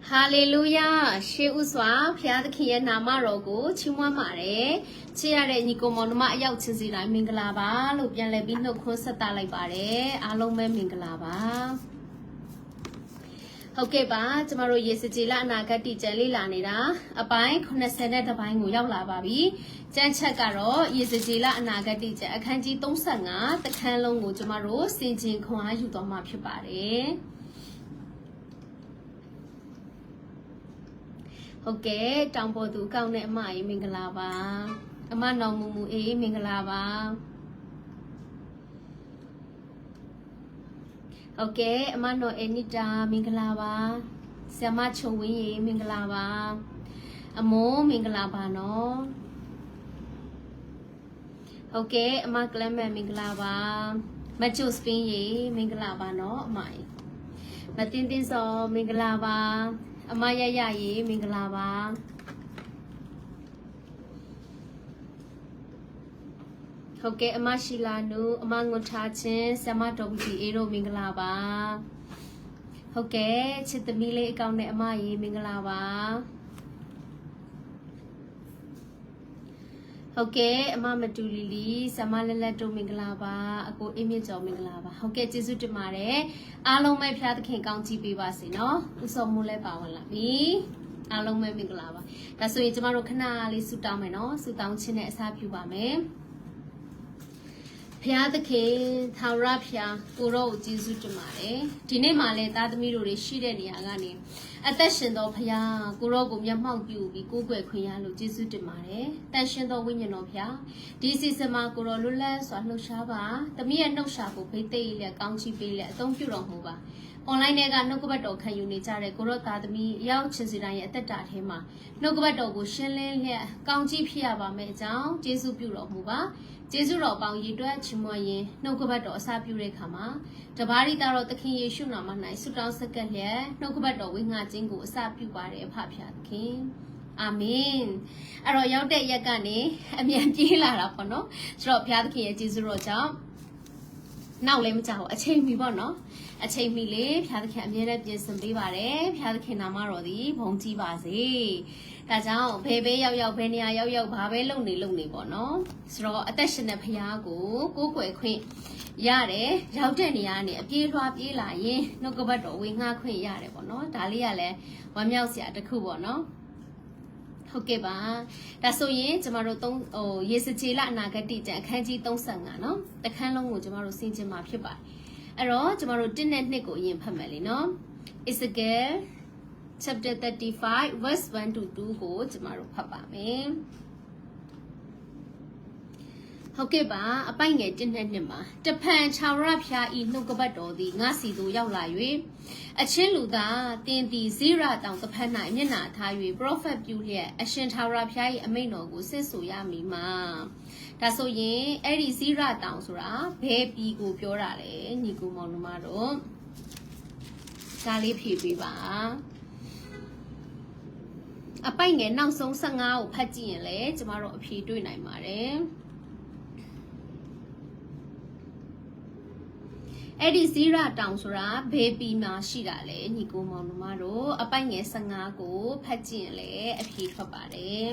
哈利路亚，谢乌swaa，ဖျားသခင်ရဲ့နာမတော်ကိုချီးမွမ်းပါတယ်။ချစ်ရတဲ့ညီကိုမောင်နှမအယောက်ချင်းစီတိုင်းမင်္ဂလာပါလို့ပြန်လည်ပြီးနှုတ်ခွန်းဆက်သလိုက်ပါတယ်။အားလုံးပဲမင်္ဂလာပါ။ဟုတ်ကဲ့ပါကျမတို့ရေစကြည်လအနာဂတ်တည်ကြံလေးလာနေတာအပိုင်း80တဲ့တစ်ပိုင်းကိုရောက်လာပါပြီ။ကျမ်းချက်ကတော့ရေစကြည်လအနာဂတ်တည်ကြံအခန်းကြီး35တခန်းလုံးကိုကျမတို့စင်ကျင်ခွန်အားယူသွားမှာဖြစ်ပါတယ်။ဟုတ်ကဲ့တောင်ပေါ်သူအကောင့်နဲ့အမကြီးမင်္ဂလာပါအမနောင်မူမူအေးမင်္ဂလာပါဟုတ်ကဲ့အမနော်အနီတာမင်္ဂလာပါဆရာမချုံဝင်းရေမင်္ဂလာပါအမိုးမင်္ဂလာပါနော်ဟုတ်ကဲ့အမကလမန်မင်္ဂလာပါမချူစပင်းရေမင်္ဂလာပါနော်အမကြီးမတင်းတင်းစောမင်္ဂလာပါအမရရရေမင်္ဂလာပါဟုတ်ကဲ့အမရှိလာနုအမငွန်ထားချင်းဆမတော်ဘူးအေးတို့မင်္ဂလာပါဟုတ်ကဲ့ချစ်သမီးလေးအကောင့်နဲ့အမရေမင်္ဂလာပါဟုတ်ကဲ့အမမတူလီလီဆမလက်လက်တို့မင်္ဂလာပါအကိုအေးမြင့်ကျော်မင်္ဂလာပါဟုတ်ကဲ့ကျေးဇူးတင်ပါတယ်အားလုံးပဲဖျားသခင်ကောင်းချီးပေးပါစေနော်ဥဆောင်မှုလည်းပါဝင်လာပြီအားလုံးပဲမင်္ဂလာပါဒါဆိုရင်ကျမတို့ခဏလေးဆုတောင်းမယ်နော်ဆုတောင်းခြင်းနဲ့အစားပြုပါမယ်ဖျားသခင်ထာဝရဖျားကိုရောကိုကျေးဇူးတင်ပါတယ်ဒီနေ့မှလည်းသားသမီးတို့တွေရှိတဲ့နေရာကနေအသက်ရှင်သောဖျားကိုရောကိုမျက်မှောက်ပြုပြီးကိုးကွယ်ခွင့်ရလို့ကျေးဇူးတင်ပါတယ်တန်ရှင်သောဝိညာဉ်တော်ဖျားဒီစီစမှာကိုရောလွတ်လပ်စွာလှုပ်ရှားပါသမီးရဲ့နှုတ်ရှာကိုဖိတ်သိလက်ကောင်းချီးပေးလက်အသုံးပြုတော်မူပါonline ထဲကနှုတ်ကပတ်တော်ခံယူနေကြတဲ့ကိုရောသားသမီးအရောက်ချင်းစီတိုင်းရဲ့အသက်တာထဲမှာနှုတ်ကပတ်တော်ကိုရှင်းလင်းလျက်ကောင်းချီးဖြစ်ရပါမယ်အကြောင်းကျေးဇူးပြုတော်မူပါကျေးဇူးတော်ပေါင်းရည်တွက်ချီးမွမ်းရင်နှုတ်ကပတ်တော်အစပြုတဲ့အခါမှာတပါးရီတော်သခင်ယေရှုနာမ၌ဆုတောင်းဆက်ကပ်လျက်နှုတ်ကပတ်တော်ဝိငှခြင်းကိုအစပြုပါတယ်အဖဖျားသခင်အာမင်အဲ့တော့ရောက်တဲ့ရက်ကနေအမြန်ပြေးလာတာပေါ့နော်ဆိုတော့ဘုရားသခင်ရဲ့ကျေးဇူးတော်ကြောင့်နောက်လည်းမကြောက်အချိန်မီပေါ့နော်အချိန်မီလေဘုရားသခင်အမြဲတမ်းပြင်ဆင်ပေးပါတယ်ဘုရားသခင်နာမတော်သည်ဘုန်းကြီးပါစေဒါကြောင့်ဘယ်ပဲရောက်ရောက်ဘယ်နေရာရောက်ရောက်ဘာပဲလုပ်နေပေါ့နော်ဆိုတော့အသက်ရှင်တဲ့ဘုရားကိုကိုးကွယ်ခွင့်ရတယ်ရောက်တဲ့နေရာကနေအပြေးလွှားပြေးလာရင်နှုတ်ကပတ်တော်ဝင်ငှခွင့်ရတယ်ပေါ့နော်ဒါလေးကလည်းဝမ်းမြောက်စရာတစ်ခုပေါ့နော်ဟုတ်ကဲ့ပါဒါဆိုရင်ကျမတို့ရေစကြည်လအနာဂတ်တည်ကြအခန်းကြီး35နော်တခန်းလုံးကိုကျမတို့ဆင်ခြင်မှာဖြစ်ပါတယ်အဲ့တော့ကျမတို့1နဲ့2ကိုအရင်ဖတ်မယ်လေနော် Ezekiel chapter 35 verse 1 to 2ကိုကျမတို့ဖတ်ပါမယ်ဟုတ်ကဲ့ပါအပိုင်ငယ်1နဲ့2မှာတဖန်ခြာရဖျားဤနှုတ်ကပတ်တော်သည်ငါစီသို့ရောက်လာ၍အချင်းလူသားတင်သည်ဇိရတောင်တစ်ဖက်၌မျက်နှာထား၍ပရောဖက်ပြုလျက်အရှင်ထာဝရဘုရား၏အမိန့်တော်ကိုစစ်ဆိုရမည်မှာဒါဆိုရင်အဲ့ဒီဇိရတောင်ဆိုတာဘယ်ပြည်ကိုပြောတာလဲညီကိုမောင်နှမတို့ဒါလေးဖြေပေးပါအပိုင်ငယ်နောက်ဆုံး15ကိုဖတ်ကြည့်ရင်လေကျမတို့အဖြေတွေ့နိုင်ပါတယ်အဲ့ဒီဇီရတောင်ဆိုတာဘေးပီမှာရှိတာလေညီကိုမောင်နှမတို့အပိုင်ငယ်15ကိုဖတ်ကြည့်ရင်လေအဖြေထွက်ပါတယ်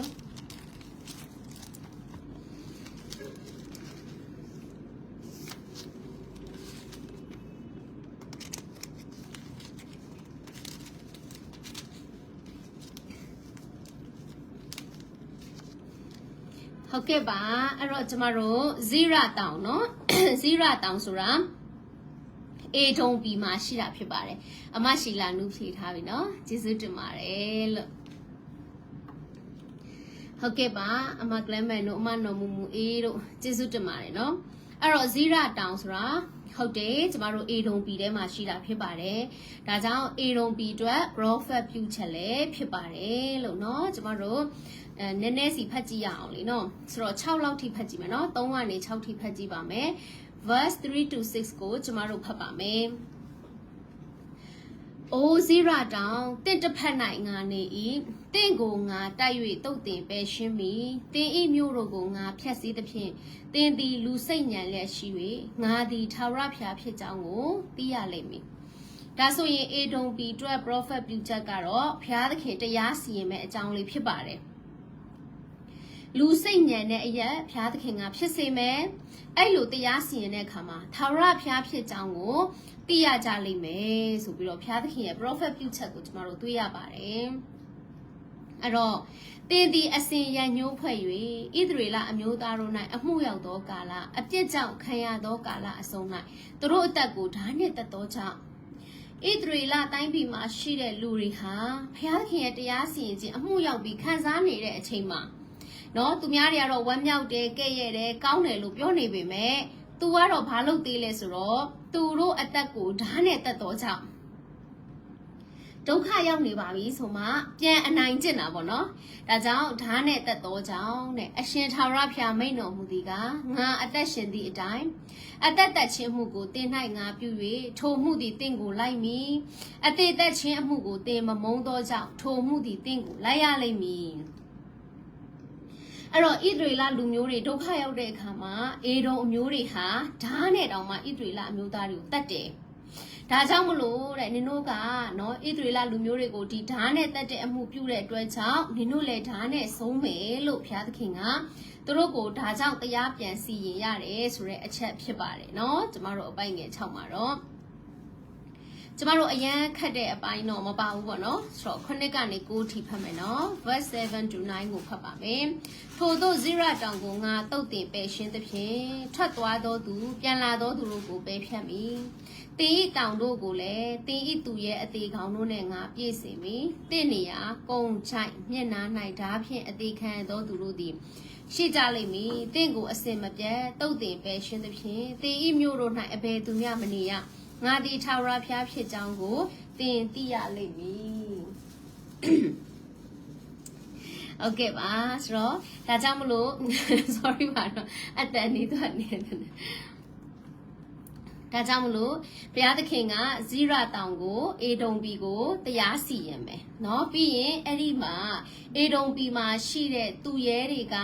ဟုတ်ကဲ့ပါအဲ့တော့ကျမတို့ဇီရတောင်နော်ဇီရတောင်ဆိုတာအေဒုံပီမှာရှိတာဖြစ်ပါတယ်အမရှိလာနုဖြေထားပြီနော်ကျေးဇူးတင်ပါတယ်လို့ဟုတ်ကဲ့ပါအမကလမန်တို့အမနော်မူမူအေးတို့ကျေးဇူးတင်ပါတယ်နော်အဲ့တော့ဇီရတောင်ဆိုတာဟုတ်တယ်ကျမတို့အေဒုံပီထဲမှာရှိတာဖြစ်ပါတယ်ဒါကြောင့်အေဒုံပီအတွက် prophet ပြုချက်လည်းဖြစ်ပါတယ်လို့နော်ကျမတို့နည်းနည်းစီဖတ်ကြည့်ရအောင်လေနော်ဆိုတော့6လောက်ထိဖတ်ကြည့်မယ်နော်3ကနေ6ထိဖတ်ကြည့်ပါမယ်verse 3 to 6ကိုကျမတို့ဖတ်ပါမယ်။အိုဇိရတောင်တင့်တစ်ဖက်၌ငါနေ၏တင့်ကိုငါတိုက်၍တုတ်တင်ပဲရှင်းမိတင်ဤမျိုးတို့ကိုငါဖျက်ဆီးသဖြင့်တင်သည်လူစိတ်ညံလျက်ရှိ၍ငါသည်ထာဝရဘုရားဖြစ်ကြောင်းကိုသိရလိမ့်မည်။ ဒါဆိုရင် A ဒုံ B အတွက် prophet ပြုချက်ကတော့ဘုရားသခင်တရားစီရင်မဲ့အကြောင်းလေးဖြစ်ပါတယ်လူစိတ်ညံတဲ့အရာဘုရားသခင်ကဖြစ်စေမယ်အဲ့လိုတရားစီရင်တဲ့အခါမှာသာရဘုရားဖြစ်ကြောင်းကိုသိရကြလိမ့်မယ်ဆိုပြီးတော့ဘုရားသခင်ရဲ့ prophet ပြုချက်ကိုကျမတို့တွေ့ရပါတယ်အဲ့တော့တင်ဒီအစဉ်ရညှိုးဖွဲ့၍ဣသရေလအမျိုးသားတို့၌အမှုရောက်သောကာလအပြစ်ကြောင့်ခံရသောကာလအဆုံး၌သူတို့အသက်ကိုဓာနှင့်တက်သောကြောင့်ဣသရေလတိုင်းပြည်မှာရှိတဲ့လူတွေဟာဘုရားခင်ရဲ့တရားစီရင်ခြင်းအမှုရောက်ပြီးခံစားနေတဲ့အချိန်မှာနော်သူများတွေကတော့ဝမ်းမြောက်တယ်ကဲ့ရဲ့တယ်ကောင်းတယ်လို့ပြောနေပေမဲ့သူကတော့ဘာလုပ်သေးလဲဆိုတော့သူတို့အသက်ကိုဓာတ်နဲ့တက်တော့ကြောင့်ဒုက္ခရောက်နေပါပြီဆိုမှပြန်အနိုင်ကျင့်တာပေါ့နော်ဒါကြောင့်ဓာတ်နဲ့တက်တော့ကြောင့်တဲ့အရှင်ထာဝရဘုရားမိန့်တော်မူသည်ကငါအသက်ရှင်သည့်အတိုင်းအသက်သက်ခြင်းမှုကိုတင်၌ငါပြု၍ထိုမှုသည်တင့်ကိုလိုက်မည်အသေးသက်ခြင်းအမှုကိုတင်မမုန်းသောကြောင့်ထိုမှုသည်တင့်ကိုလိုက်ရလိမ့်မည်အဲ့တော့ဣသရေလလူမျိုးတွေဒုက္ခရောက်တဲ့အခါမှာအေဒုံအမျိုးတွေဟာဓာတ်နဲ့တောင်မှဣသရေလအမျိုးသားတွေကိုတတ်တယ်ဒါကြောင့်မလို့တဲ့နင်တို့ကနော်ဣသရေလလူမျိုးတွေကိုဒီဓာတ်နဲ့တတ်တဲ့အမှုပြုတဲ့အတွက်ကြောင့်နင်တို့လည်းဓာတ်နဲ့ဆုံးမယ်လို့ဘုရားသခင်ကသူတို့ကိုဒါကြောင့်တရားပြန်စီရင်ရတယ်ဆိုတဲ့အချက်ဖြစ်ပါတယ်နော်ကျမတို့အပိုင်ငယ်6မှာတော့ကျမတို့အရန်ခတ်တဲ့အပိုင်းတော့မပါဘူးပေါ့နော်ဆိုတော့ခုနှစ်ကနေ9ထိဖတ်မယ်နော် verse 7 to 9ကိုဖတ်ပါမယ်ထို့သောဇိရတောင်ကိုငါတုတ်တင်ပယ်ရှင်းသဖြင့်ထွက်သွားသောသူပြန်လာသောသူတို့ကိုပယ်ဖြတ်မည်တင်းဤတောင်တို့ကိုလည်းတင်းဤသူရဲ့အသေးကောင်တို့နဲ့ငါပြည့်စေမည်တင့်နေရာကုံချိုက်မျက်နာ၌ဓာဖြင့်အသေးခံသောသူတို့သည်ရှိကြလိမ့်မည်တင့်ကိုအစင်မပြတ်တုတ်တင်ပယ်ရှင်းသဖြင့်တင်းဤမျိုးတို့၌အဘယ်သူမျှမနေရငါဒီထာဝရဘုရားဖြစ်ကြောင်းကိုသင်သိရလိမ့်မည်โอเคပါဆိုတော့ဒါကြောင့်မလို့ sorry ပါတော့အတန်နေတော့နေတယ်ဒါကြောင့်မလို့ဘုရားသခင်ကဇိရတောင်ကိုအေဒုံပီကိုတရားစီရင်မယ်เนาะပြီးရင်အဲ့ဒီမှာအေဒုံပီမှာရှိတဲ့သူရဲတွေက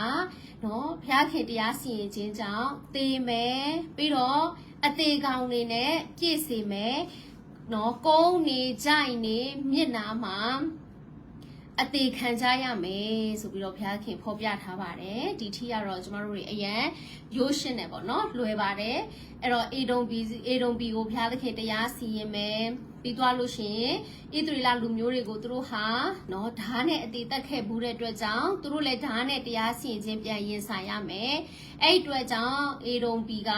เนาะဘုရားခင်တရားစီရင်ခြင်းကြောင့်သေမယ်ပြီးတော့အသေးကောင်တွေနဲ့ပြည့်စေမယ်နော်ကုန်းနေကြိုက်နေမျက်နာမှာအသေးခံကြရမယ်ဆိုပြီးတော့ဘုရားခင်ဖော်ပြထားပါတယ်ဒီထိကတော့ကျမတို့တွေအရန်ရိုးရှင်းတယ်ပေါ့နော်လွယ်ပါတယ်အဲ့တော့အေဒုံပီကိုဘုရားသခင်တရားစီရင်မယ်ပြီးသွားလို့ရှိရင်ဣသရေလလူမျိုးတွေကိုသူတို့ဟာနော်ဓာတ်နဲ့အသေးတက်ခဲ့ဘူးတဲ့အတွက်ကြောင့်သူတို့လည်းဓာတ်နဲ့တရားစီရင်ခြင်းပြန်ရင်ဆိုင်ရမယ်အဲ့ဒီအတွက်ကြောင့်အေဒုံပီက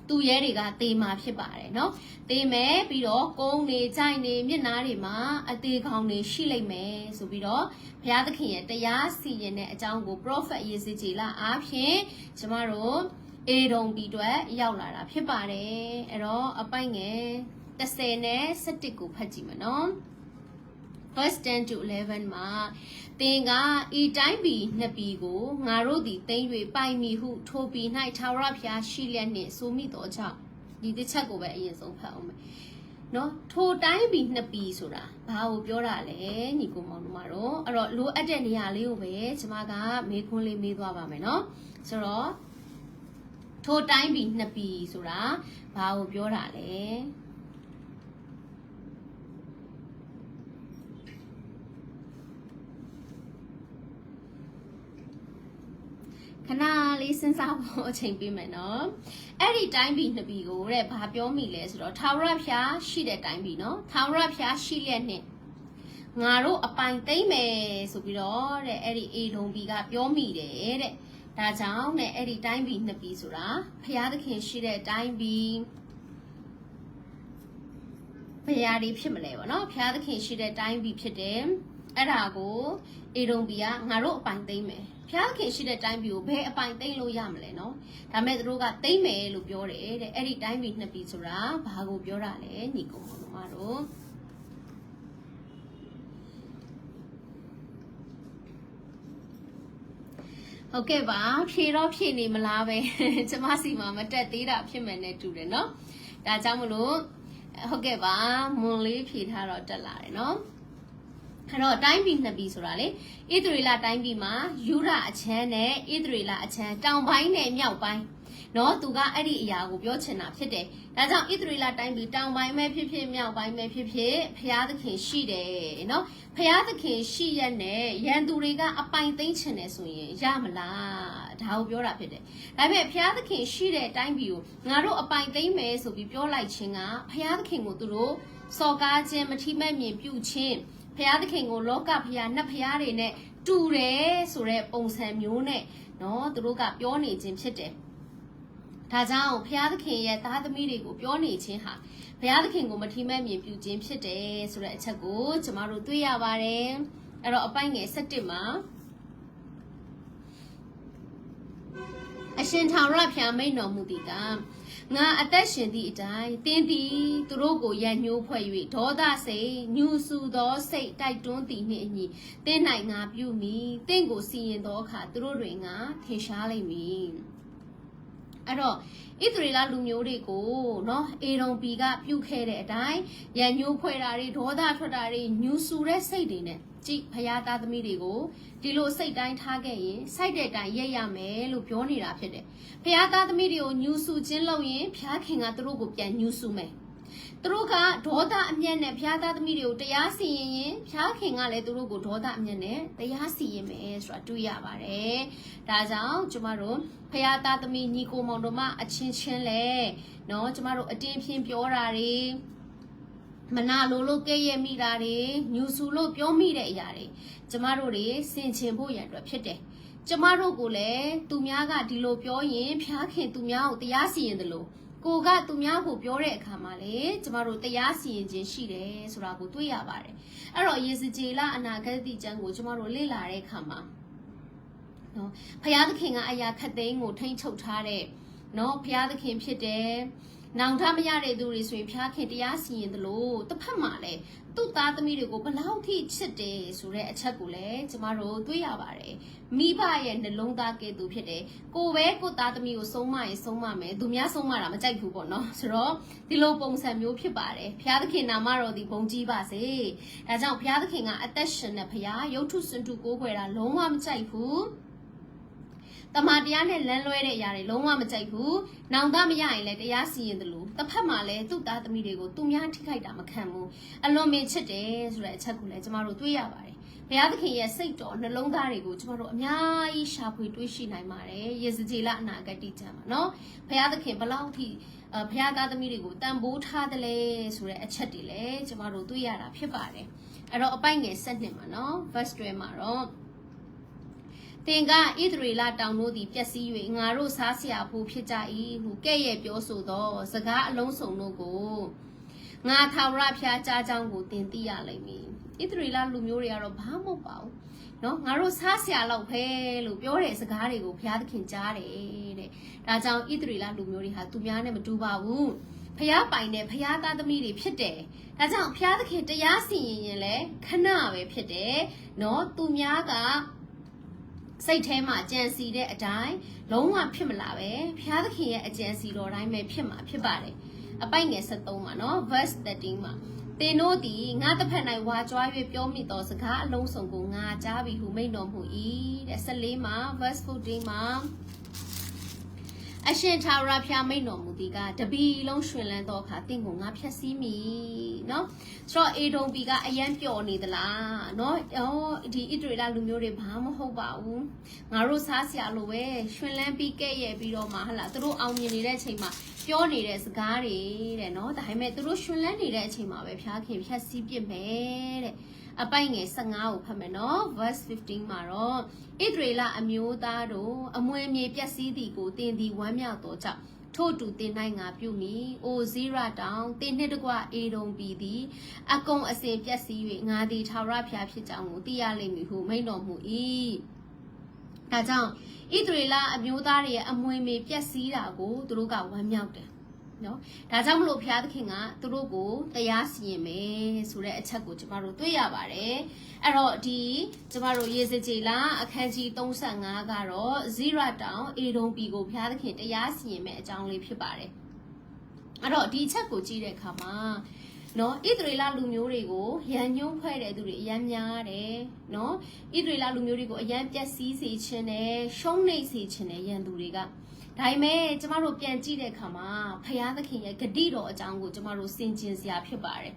သူရဲတွေကတေးမှာဖြစ်ပါတယ်เนาะတေးမယ်ပြီးတော့ကုန်းနေကြိုက်နေမျက်နှာတွေမှာအသေးကောင်းတွေရှိလိမ့်မယ်ဆိုပြီးတော့ဘုရားသခင်ရဲ့တရားစီရင်တဲ့အကြောင်းကို prophet ယေဇေကျေလအားဖြင့်ကျမတို့အေဒုံပီအတွက်ရောက်လာတာဖြစ်ပါတယ်အဲ့တော့အပိုင်ငယ်30နဲ့17ကိုဖတ်ကြည့်မယ်เนาะ verse 10 to 11မှာသင်ကဤတိုင်းပြည်နှစ်ပြည်ကိုငါတို့သည်သိမ်း၍ပိုင်မည်ဟုထိုပြည်၌ထာဝရဘုရားရှိလျက်နှင့်ဆိုမိသောကြောင့်ဒီတစ်ချက်ကိုပဲအရင်ဆုံးဖတ်အောင်မယ်နော်ထိုတိုင်းပြည်နှစ်ပြည်ဆိုတာဘာကိုပြောတာလဲညီကိုမောင်တို့မတော်အဲ့တော့လိုအပ်တဲ့နေရာလေးကိုပဲကျွန်မကမေးခွန်းလေးမေးသွားပါမယ်နော်ဆိုတော့ထိုတိုင်းပြည်နှစ်ပြည်ဆိုတာဘာကိုပြောတာလဲခဏလေးစဉ်းစားဖို့အချိန်ပေးမယ်နော်အဲ့ဒီတိုင်းပြည်နှစ်ပြည်ကိုတဲ့ဘာပြောမိလဲဆိုတော့ထာဝရဘုရားရှိတဲ့တိုင်းပြည်နော်ထာဝရဘုရားရှိလျက်နဲ့ငါတို့အပိုင်သိမ့်မယ်ဆိုပြီးတော့တဲ့အဲ့ဒီအေဒုံပြည်ကပြောမိတယ်တဲ့ဒါကြောင့်တဲ့အဲ့ဒီတိုင်းပြည်နှစ်ပြည်ဆိုတာဘုရားသခင်ရှိတဲ့တိုင်းပြည်ဘယ်ရာတွေဖြစ်မလဲပေါ့နော်ဘုရားသခင်ရှိတဲ့တိုင်းပြည်ဖြစ်တယ်အဲ့ဒါကိုအေဒုံပြည်ကငါတို့အပိုင်သိမ့်မယ်ဘုရားခင်ရှိတဲ့တိုင်းပြည်ကိုဘယ်အပိုင်သိမ့်လို့ရမလဲနော်ဒါမဲ့သူတို့ကသိမ့်မယ်လို့ပြောတယ်တဲ့အဲ့ဒီတိုင်းပြည်နှစ်ပြည်ဆိုတာဘာကိုပြောတာလဲညီကောင်တို့မတို့ဟုတ်ကဲ့ပါဖြေတော့ဖြေနေမလားပဲကျမစီမှာမတက်သေးတာဖြစ်မယ်နဲ့တူတယ်နော်ဒါကြောင့်မလို့ဟုတ်ကဲ့ပါမွန်လေးဖြေထားတော့တက်လာတယ်နော် အဲ့တော့တိုင်းပြည်နှစ်ပြည်ဆိုတာလေဣသရေလတိုင်းပြည်မှာယူရအချမ်းနဲ့ဣသရေလအချမ်းတောင်ပိုင်းနဲ့မြောက်ပိုင်းနော်သူကအဲ့ဒီအရာကိုပြောချင်တာဖြစ်တယ်ဒါကြောင့်ဣသရေလတိုင်းပြည်တောင်ပိုင်းပဲဖြစ်ဖြစ်မြောက်ပိုင်းပဲဖြစ်ဖြစ်ဖျားသခင်ရှိတယ်နော်ဖျားသခင်ရှိရတဲ့ရန်သူတွေကအပိုင်သိမ်းချင်တယ်ဆိုရင်ရမလားဒါကိုပြောတာဖြစ်တယ်ဒါပေမဲ့ဖျားသခင်ရှိတဲ့တိုင်းပြည်ကိုငါတို့အပိုင်သိမ်းမယ်ဆိုပြီးပြောလိုက်ခြင်းကဖျားသခင်ကိုသူတို့စော်ကားခြင်းမထိမဲ့မြင်ပြုခြင်းဖျားသခင်ကိုလောကဖျားနတ်ဖျားတွေနဲ့တူတယ်ဆိုတဲ့ပုံစံမျိုးနဲ့နော်သူတို့ကပြောနေခြင်းဖြစ်တယ်ဒါကြောင့်ဘုရားသခင်ရဲ့သားသမီးတွေကိုပြောနေခြင်းဟာဘုရားသခင်ကိုမထီမဲ့မြင်ပြုခြင်းဖြစ်တယ်ဆိုတဲ့အချက်ကိုကျမတို့တွေ့ရပါတယ်အဲ့တော့အပိုင်ငယ်7မှာအရှင်ထာဝရဘုရားမိန့်တော်မူသည်ကငါအသက်ရှင်သည့်အတိုင်းတင်းသည်သူတို့ကိုရန်ညှိုးဖွဲ့၍ဒေါသစိတ်ညူဆူသောစိတ်တိုက်တွန်းသည်နှင့်အညီတင်း၌ငါပြုမိတင်းကိုစီရင်သောအခါသူတို့တွင်ငါထင်ရှားလိမ့်မည်အဲ့တော့ဣသရေလလူမျိုးတွေကိုနော်အေရုံပီကပြုတ်ခဲ့တဲ့အတိုင်းရန်ညှိုးဖွဲ့တာတွေဒေါသထွက်တာတွေညူဆူတဲ့စိတ်တွေနဲ့ကြည်ဖယားသားသမီးတွေကိုဒီလိုစိတ်တိုင်းထားခဲ့ရင်စိုက်တဲ့အတိုင်းရက်ရမယ်လို့ပြောနေတာဖြစ်တယ်ဖယားသားသမီးတွေကိုညူဆူခြင်းလုပ်ရင်ဖျားခင်ကသူတို့ကိုပြန်ညူဆူမယ်သူတို့ကဒေါသအမျက်နဲ့ဖျားသားသမီးတွေကိုတရားစီရင်ဖျားခင်ကလည်းသူတို့ကိုဒေါသအမျက်နဲ့တရားစီရင်မယ်ဆိုတာတွေ့ရပါတယ်ဒါကြောင့်ကျမတို့ဖျားသားသမီးညီကိုမောင်တို့မှအချင်းချင်းလဲနော်ကျမတို့အတင်းဖြင်းပြောတာတွေမနာလို့ကဲ့ရဲ့မိတာတွေညူဆူလို့ပြောမိတဲ့အရာတွေကျမတို့တွေစင်ချင်ဖို့ရန်အတွက်ဖြစ်တယ်ကျမတို့ကိုလည်းသူများကဒီလိုပြောရင်ဖျားခင်သူများကိုတရားစီရင်တယ်လို့ကိုကသူများကိုပြောတဲ့အခါမှာလေကျမတို့တရားစီရင်ခြင်းရှိတယ်ဆိုတာကိုတွေ့ရပါတယ်အဲ့တော့ယေဇကျေလအနာဂတ်တိကျမ်းကိုကျမတို့လေ့လာတဲ့အခါမှာနော်ဖျားသခင်ကအရာခတ်သိမ်းကိုထိမ့်ချုပ်ထားတဲ့နော်ဖျားသခင်ဖြစ်တယ်နောင်တမရတဲ့သူတွေဆိုရင်ဖျားခင်တရားစီရင်တယ်လို့တစ်ဖက်မှာလည်းသူ့သားသမီးတွေကိုဘလောက်ထိချစ်တယ်ဆိုတဲ့အချက်ကိုလည်းကျမတို့တွေ့ရပါတယ်မိဘရဲ့နှလုံးသားကဲ့သို့ဖြစ်တယ်ကိုပဲကိုသားသမီးကိုဆုံးမရင်ဆုံးမမယ်သူများဆုံးမတာမကြိုက်ဘူးပေါ့နော်ဆိုတော့ဒီလိုပုံစံမျိုးဖြစ်ပါတယ်ဖျားသခင်နာမတော်ဒီဘုံကြီးပါစေဒါကြောင့်ဖျားသခင်ကအသက်ရှင်တဲ့ဖျားရုပ်ထုစင်ထုကိုးခွဲတာလုံးဝမကြိုက်ဘူးတမန်တရားနဲ့လမ်းလွဲတဲ့အရာတွေလုံးဝမကြိုက်ဘူး။နောင်တမရရင်လည်းတရားစီရင်တယ်လို့တစ်ဖက်မှာလည်းသူ့သားသမီးတွေကိုသူများထိခိုက်တာမခံဘူး။အလွန်မင်းချစ်တယ်ဆိုတဲ့အချက်ကိုလည်းကျမတို့တွေ့ရပါတယ်။ဘုရားသခင်ရဲ့စိတ်တော်နှလုံးသားတွေကိုကျမတို့အများကြီးရှာဖွေတွေ့ရှိနိုင်ပါတယ်။ယေဇကျေလအနာဂတ်တိကျမ်းမှာနော်။ဘုရားသခင်ဘလောက်ထိဘုရားသားသမီးတွေကိုတန်ဖိုးထားတယ်လဲဆိုတဲ့အချက်တွေလည်းကျမတို့တွေ့ရတာဖြစ်ပါတယ်။အဲ့တော့အပိုက်ငယ်7မှာနော် verse 12မှာတော့သင်ကဣသရေလတောင်တို့သည်ပျက်စီး၍ငါတို့စားเสียဖို့ဖြစ်ကြ၏ဟုကဲ့ရဲ့ပြောဆိုသောစကားအလုံးစုံတို့ကိုငါထာဝရဘုရားကြားကြောင်းကိုသင်သိရလိမ့်မည်ဣသရေလလူမျိုးတွေကတော့ဘာမှမဟုတ်ပါဘူးနော်ငါတို့စားเสียလောက်ပဲလို့ပြောတဲ့စကားတွေကိုဘုရားသခင်ကြားတယ်တဲ့ဒါကြောင့်ဣသရေလလူမျိုးတွေဟာသူများနဲ့မတူပါဘူးဖျားပိုင်တဲ့ဖျားသားသမီးတွေဖြစ်တယ်။ဒါကြောင့်ဖျားသခင်တရားစီရင်လည်းခဏပဲဖြစ်တယ်။နော်သူများကစိတ်ထဲမှာကြံစီတဲ့အတိုင်းလုံးဝဖြစ်မလာပဲဘုရားသခင်ရဲ့အကြံစီတော်တိုင်းပဲဖြစ်မှာဖြစ်ပါတယ်အပိုက်ငယ်73မှာနော် verse 13မှာသင်တို့သည်ငါတစ်ဖက်၌ဝါကြွား၍ပြောမိသောစကားအလုံးစုံကိုငါကြားပြီးဟုမိန့်တော်မူ၏တဲ့14မှာ verse 14မှာအရှင်ထာဝရဘုရားမိန့်တော်မူသည်ကတပီလုံးရှင်လန်းသောအခါတင့်ကိုငါဖျက်ဆီးမည်เนาะဆိုတော့အေဒုံပီကအယံပျော်နေသလားเนาะဒီဣသရေလလူမျိုးတွေဘာမဟုတ်ပါဘူးငါတို့စားစရာလိုပဲရှင်လန်းပြီးကဲ့ရဲ့ပြီးတော့မှဟလာသူတို့အောင်မြင်နေတဲ့အချိန်မှာပြောနေတဲ့စကားတွေတဲ့เนาะဒါပေမဲ့သူတို့ရှင်လန်းနေတဲ့အချိန်မှာပဲဘုရားခင်ဖျက်ဆီးပစ်မယ်တဲ့အပိုက်ငယ်15ကိုဖတ်မယ်နော် verse 15မှာတော့ဣသရေလအမျိုးသားတို့အမွေမြေပျက်စီးသည်ကိုတင်သည်ဝမ်းမြောက်သောကြောင့်ထို့တူတင်၌ငါပြုမည်အိုဇိရတောင်တင်နှင့်တကွအေဒုံပြည်သည်အကုန်အစင်ပျက်စီး၍ငါသည်ထာဝရဘုရားဖြစ်ကြောင်းကိုသိရလိမ့်မည်ဟုမိန့်တော်မူ၏ဒါကြောင့်ဣသရေလအမျိုးသားတွေရဲ့အမွေမြေပျက်စီးတာကိုသူတို့ကဝမ်းမြောက်တယ်နော်ဒါကြောင့်မလို့ဘုရားသခင်ကသူတို့ကိုတရားစီရင်မယ်ဆိုတဲ့အချက်ကိုကျမတို့တွေ့ရပါတယ်အဲ့တော့ဒီကျမတို့ယေဇကျေလအခန်းကြီး35ကတော့ဇိရတောင်အေဒုံပြည်ကိုဘုရားသခင်တရားစီရင်မယ်အကြောင်းလေးဖြစ်ပါတယ်အဲ့တော့ဒီအချက်ကိုကြည့်တဲ့အခါမှာ နော်ဣသရေလလူမျိုးတွေကိုရန်ညှိုးဖွဲ့တဲ့သူတွေအရန်များတယ်နော်ဣသရေလလူမျိုးတွေကိုအရန်ပျက်စီးစေခြင်းနဲ့ရှုံးနိမ့်စေခြင်းနဲ့ရန်သူတွေကဒါပေမဲ့ကျမတို့ပြန်ကြည့်တဲ့အခါမှာဖယားသခင်ရဲ့ဂတိတော်အကြောင်းကိုကျမတို့စင်ကြင်စရာဖြစ်ပါတယ်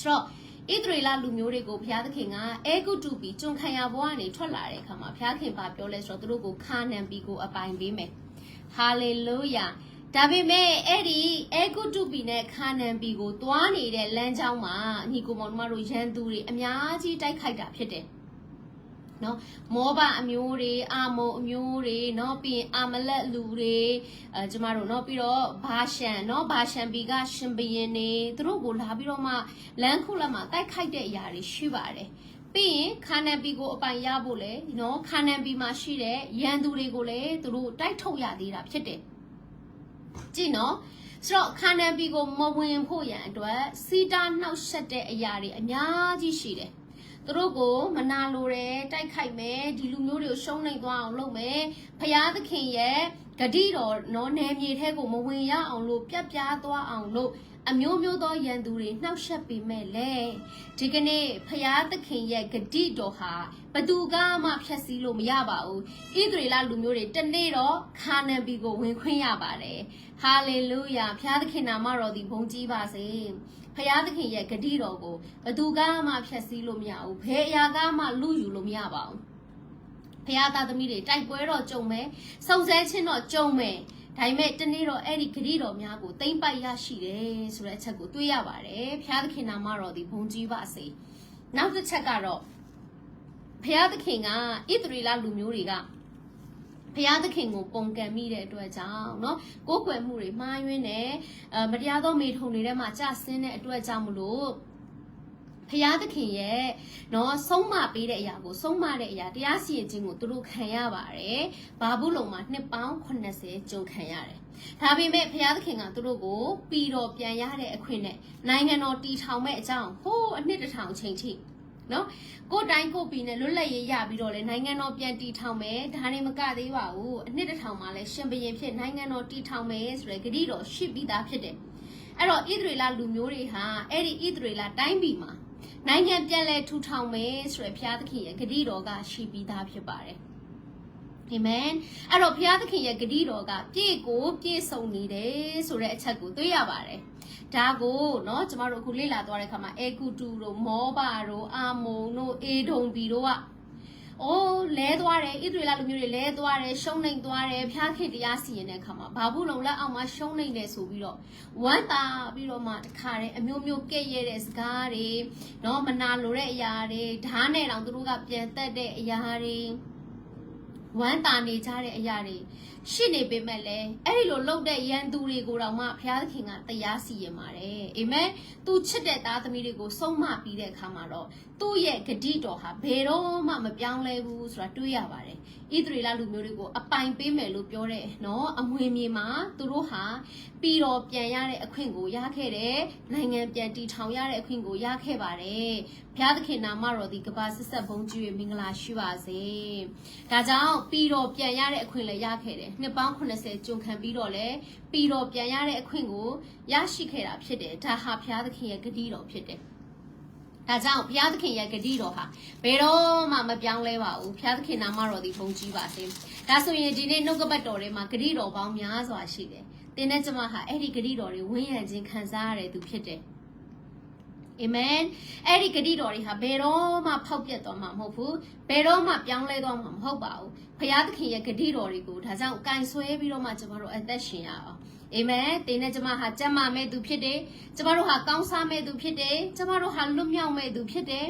ဆိုတော့ဣသရေလလူမျိုးတွေကိုဘုရားသခင်ကအဲဂုတ္တုပြည်ကျွန်ခံရဘဝကနေထွက်လာတဲ့အခါမှာဘုရားခင်ဘာပြောလဲဆိုတော့သူတို့ကိုခါနန်ပြည်ကိုအပိုင်ပေးမယ်ဟာလေလုယာဒါပေမဲ့အဲ့ဒီအဲဂုတ္တုပြည်နဲ့ခါနန်ပြည်ကိုသွားနေတဲ့လမ်းကြောင်းမှာညီကိုမောင်တို့ရန်သူတွေအများကြီးတိုက်ခိုက်တာဖြစ်တယ်နော်မောဘအမျိုးတွေအာမုံအမျိုးတွေနော်ပြီးရင်အာမလက်လူတွေကျမတို့နော်ပြီးတော့ဘာရှန်နော်ဘာရှန်ဘီကရှင်ဘရင်နေသူတို့ကိုလာပြီးတော့မှလမ်းခုလက်မှာတိုက်ခိုက်တဲ့အရာတွေရှိပါတယ်ပြီးရင်ခါနန်ဘီကိုအပိုင်ရဖို့လေနော်ခါနန်ဘီမှာရှိတဲ့ရန်သူတွေကိုလည်းသူတို့တိုက်ထုတ်ရသေးတာဖြစ်တယ်ကြည့်နော်ဆိုတော့ခါနန်ဘီကိုမဝင်ဖို့ရန်အတွက်စီတာနှောက်ရှက်တဲ့အရာတွေအများကြီးရှိတယ်သူတို့ကိုမနာလိုတယ်တိုက်ခိုက်မယ်ဒီလူမျိုးတွေကိုရှုံးနိုင်သွားအောင်လုပ်မယ်ဖယားသခင်ရဲ့ဂတိတော်နော်နယ်မြေထဲကိုမဝင်ရအောင်လို့ပြတ်ပြားသွားအောင်လို့အမျိုးမျိုးသောရန်သူတွေနှောက်ယှက်ပေးမဲ့လေဒီကနေ့ဖယားသခင်ရဲ့ဂတိတော်ဟာဘသူကမှဖျက်ဆီးလို့မရပါဘူးဣသရေလလူမျိုးတွေတနေ့တော့ခါနန်ပြည်ကိုဝင်ခွင့်ရပါတယ်ဟာလေလုယာဖယားသခင်နာမတော်သည်ဘုန်းကြီးပါစေဖယားသခင်ရဲ့ဂတိတော်ကိုဘသူကမှဖျက်ဆီးလို့မရဘူးဘယ်အရာကမှလူယူလို့မရပါဘူးဖယားသားသမီးတွေတိုက်ပွဲတော့ကြုံမယ်စုံစဲခြင်းတော့ကြုံမယ်ဒါပေမဲ့တနေ့တော့အဲ့ဒီဂတိတော်များကိုသိမ့်ပိုက်ရရှိတယ်ဆိုတဲ့အချက်ကိုတွေးရပါတယ်ဖယားသခင်နာမတော်သည်ဘုန်းကြီးပါစေနောက်တစ်ချက်ကတော့ဖယားသခင်ကဣသရေလလူမျိုးတွေကဖယားသခင်ကိုပုံကံမိတဲ့အတွက်ကြောင့်เนาะကိုယ်ကွယ်မှုတွေမှားယွင်းတယ်မတရားသောမိထုံတွေထဲမှာကြဆင်းတဲ့အတွက်ကြောင့်မလို့ဖယားသခင်ရဲ့เนาะဆုံးမပေးတဲ့အရာကိုဆုံးမတဲ့အရာတရားစီရင်ခြင်းကိုသူတို့ခံရပါတယ်ဘာဘူးလုံမှာနှစ်ပေါင်း80ကြုံခံရတယ်ဒါပေမဲ့ဖယားသခင်ကသူတို့ကိုပြီးတော့ပြန်ရတဲ့အခွင့်နဲ့နိုင်ငံတော်တည်ထောင်မဲ့အကြောင်းဟိုးအနှစ်တစ်ထောင်ချိန်ထိနော်ကိုတိုင်းကိုပြည်နဲ့လွတ်လပ်ရေးရပြီးတော့လေနိုင်ငံတော်ပြန်တည်ထောင်မယ်ဒါနေမကသေးပါဘူးအနှစ်တစ်ထောင်မှာလဲရှင်ဘရင်ဖြစ်နိုင်ငံတော်တည်ထောင်မယ်ဆိုတဲ့ဂတိတော်ရှိပြီးသားဖြစ်တယ်အဲ့တော့ဣသရေလလူမျိုးတွေဟာအဲ့ဒီဣသရေလတိုင်းပြည်မှာနိုင်ငံပြန်လဲထူထောင်မယ်ဆိုတဲ့ဘုရားသခင်ရဲ့ဂတိတော်ကရှိပြီးသားဖြစ်ပါတယ်အာမင်အဲ့တော့ဘုရားသခင်ရဲ့ဂတိတော်ကပြည့်ကိုပြည့်စုံနေတယ်ဆိုတဲ့အချက်ကိုတွေ့ရပါတယ်ဒါကိုเนาะကျမတို့အခုလေ့လာသွားတဲ့အခါမှာအေဂုတုတို့မောဘတို့အာမုန်တို့အေဒုံပြည်တို့ကအိုးလဲသွားတယ်ဣသရေလလူမျိုးတွေလဲသွားတယ်ရှုံးနိမ့်သွားတယ်ဖျားခင်တရားစီရင်တဲ့အခါမှာဘာဘူးလုံလက်အောင်မှာရှုံးနိမ့်တယ်ဆိုပြီးတော့ဝမ်းသာပြီးတော့မှတခါတည်းအမျိုးမျိုးကဲ့ရဲ့တဲ့စကားတွေเนาะမနာလိုတဲ့အရာတွေဓာတ်နဲ့တောင်သူတို့ကပြန်တက်တဲ့အရာတွေဝမ်းသာနေကြတဲ့အရာတွေရှိနေပေမဲ့လည်းအဲ့ဒီလိုလှုပ်တဲ့ရန်သူတွေကိုတော့မှဘုရားသခင်ကတရားစီရင်ပါတယ်အာမင်သူချစ်တဲ့သားသမီးတွေကိုဆုံးမပြီးတဲ့အခါမှာတော့သူ့ရဲ့ဂတိတော်ဟာဘယ်တော့မှမပြောင်းလဲဘူးဆိုတာတွေးရပါတယ်ဣသရေလလူမျိုးတွေကိုအပိုင်ပေးမယ်လို့ပြောတဲ့နော်အမွေမြေမှာသူတို့ဟာပြီးတော့ပြန်ရတဲ့အခွင့်ကိုရခဲ့တယ်နိုင်ငံပြန်တည်ထောင်ရတဲ့အခွင့်ကိုရခဲ့ပါတယ်ဘုရားသခင်နာမတော်ဒီကဘာဆက်ဆက်ဘုန်းကြီးရဲ့မင်္ဂလာရှိပါစေဒါကြောင့်ပြီးတော့ပြန်ရတဲ့အခွင့်လည်းရခဲ့တယ်နှစ်ပေါင်း80ကျွန်ခံပြီးတော့လည်းပြီးတော့ပြန်ရတဲ့အခွင့်ကိုရရှိခဲ့တာဖြစ်တယ်ဒါဟာဘုရားသခင်ရဲ့ဂတိတော်ဖြစ်တယ်ဒါကြောင့်ဘုရားသခင်ရဲ့ဂတိတော်ဟာဘယ်တော့မှမပြောင်းလဲပါဘူးဘုရားသခင်နာမတော်ဒီဘုန်းကြီးပါစေဒါဆိုရင်ဒီနေ့နှုတ်ကပတ်တော်ထဲမှာဂတိတော်ပေါင်းများစွာရှိတယ်သင်နဲ့ကျမဟာအဲ့ဒီဂတိတော်တွေဝန်းရံခြင်းခံစားရတဲ့သူဖြစ်တယ်အာမင်အဲ့ဒီဂတိတော်တွေဟာဘယ်တော့မှဖောက်ပြတ်သွားမှာမဟုတ်ဘူးဘယ်တော့မှပြောင်းလဲသွားမှာမဟုတ်ပါဘူးဘုရားသခင်ရဲ့ဂတိတော်တွေကိုဒါကြောင့်ကင်ဆွဲပြီးတော့မှကျမတို့အသက်ရှင်ရအောင်အာမင်သင်နဲ့ကျမဟာကျမ်းမာမဲ့သူဖြစ်တယ်ကျမတို့ဟာကောင်းစားမဲ့သူဖြစ်တယ်ကျမတို့ဟာလွတ်မြောက်မဲ့သူဖြစ်တယ်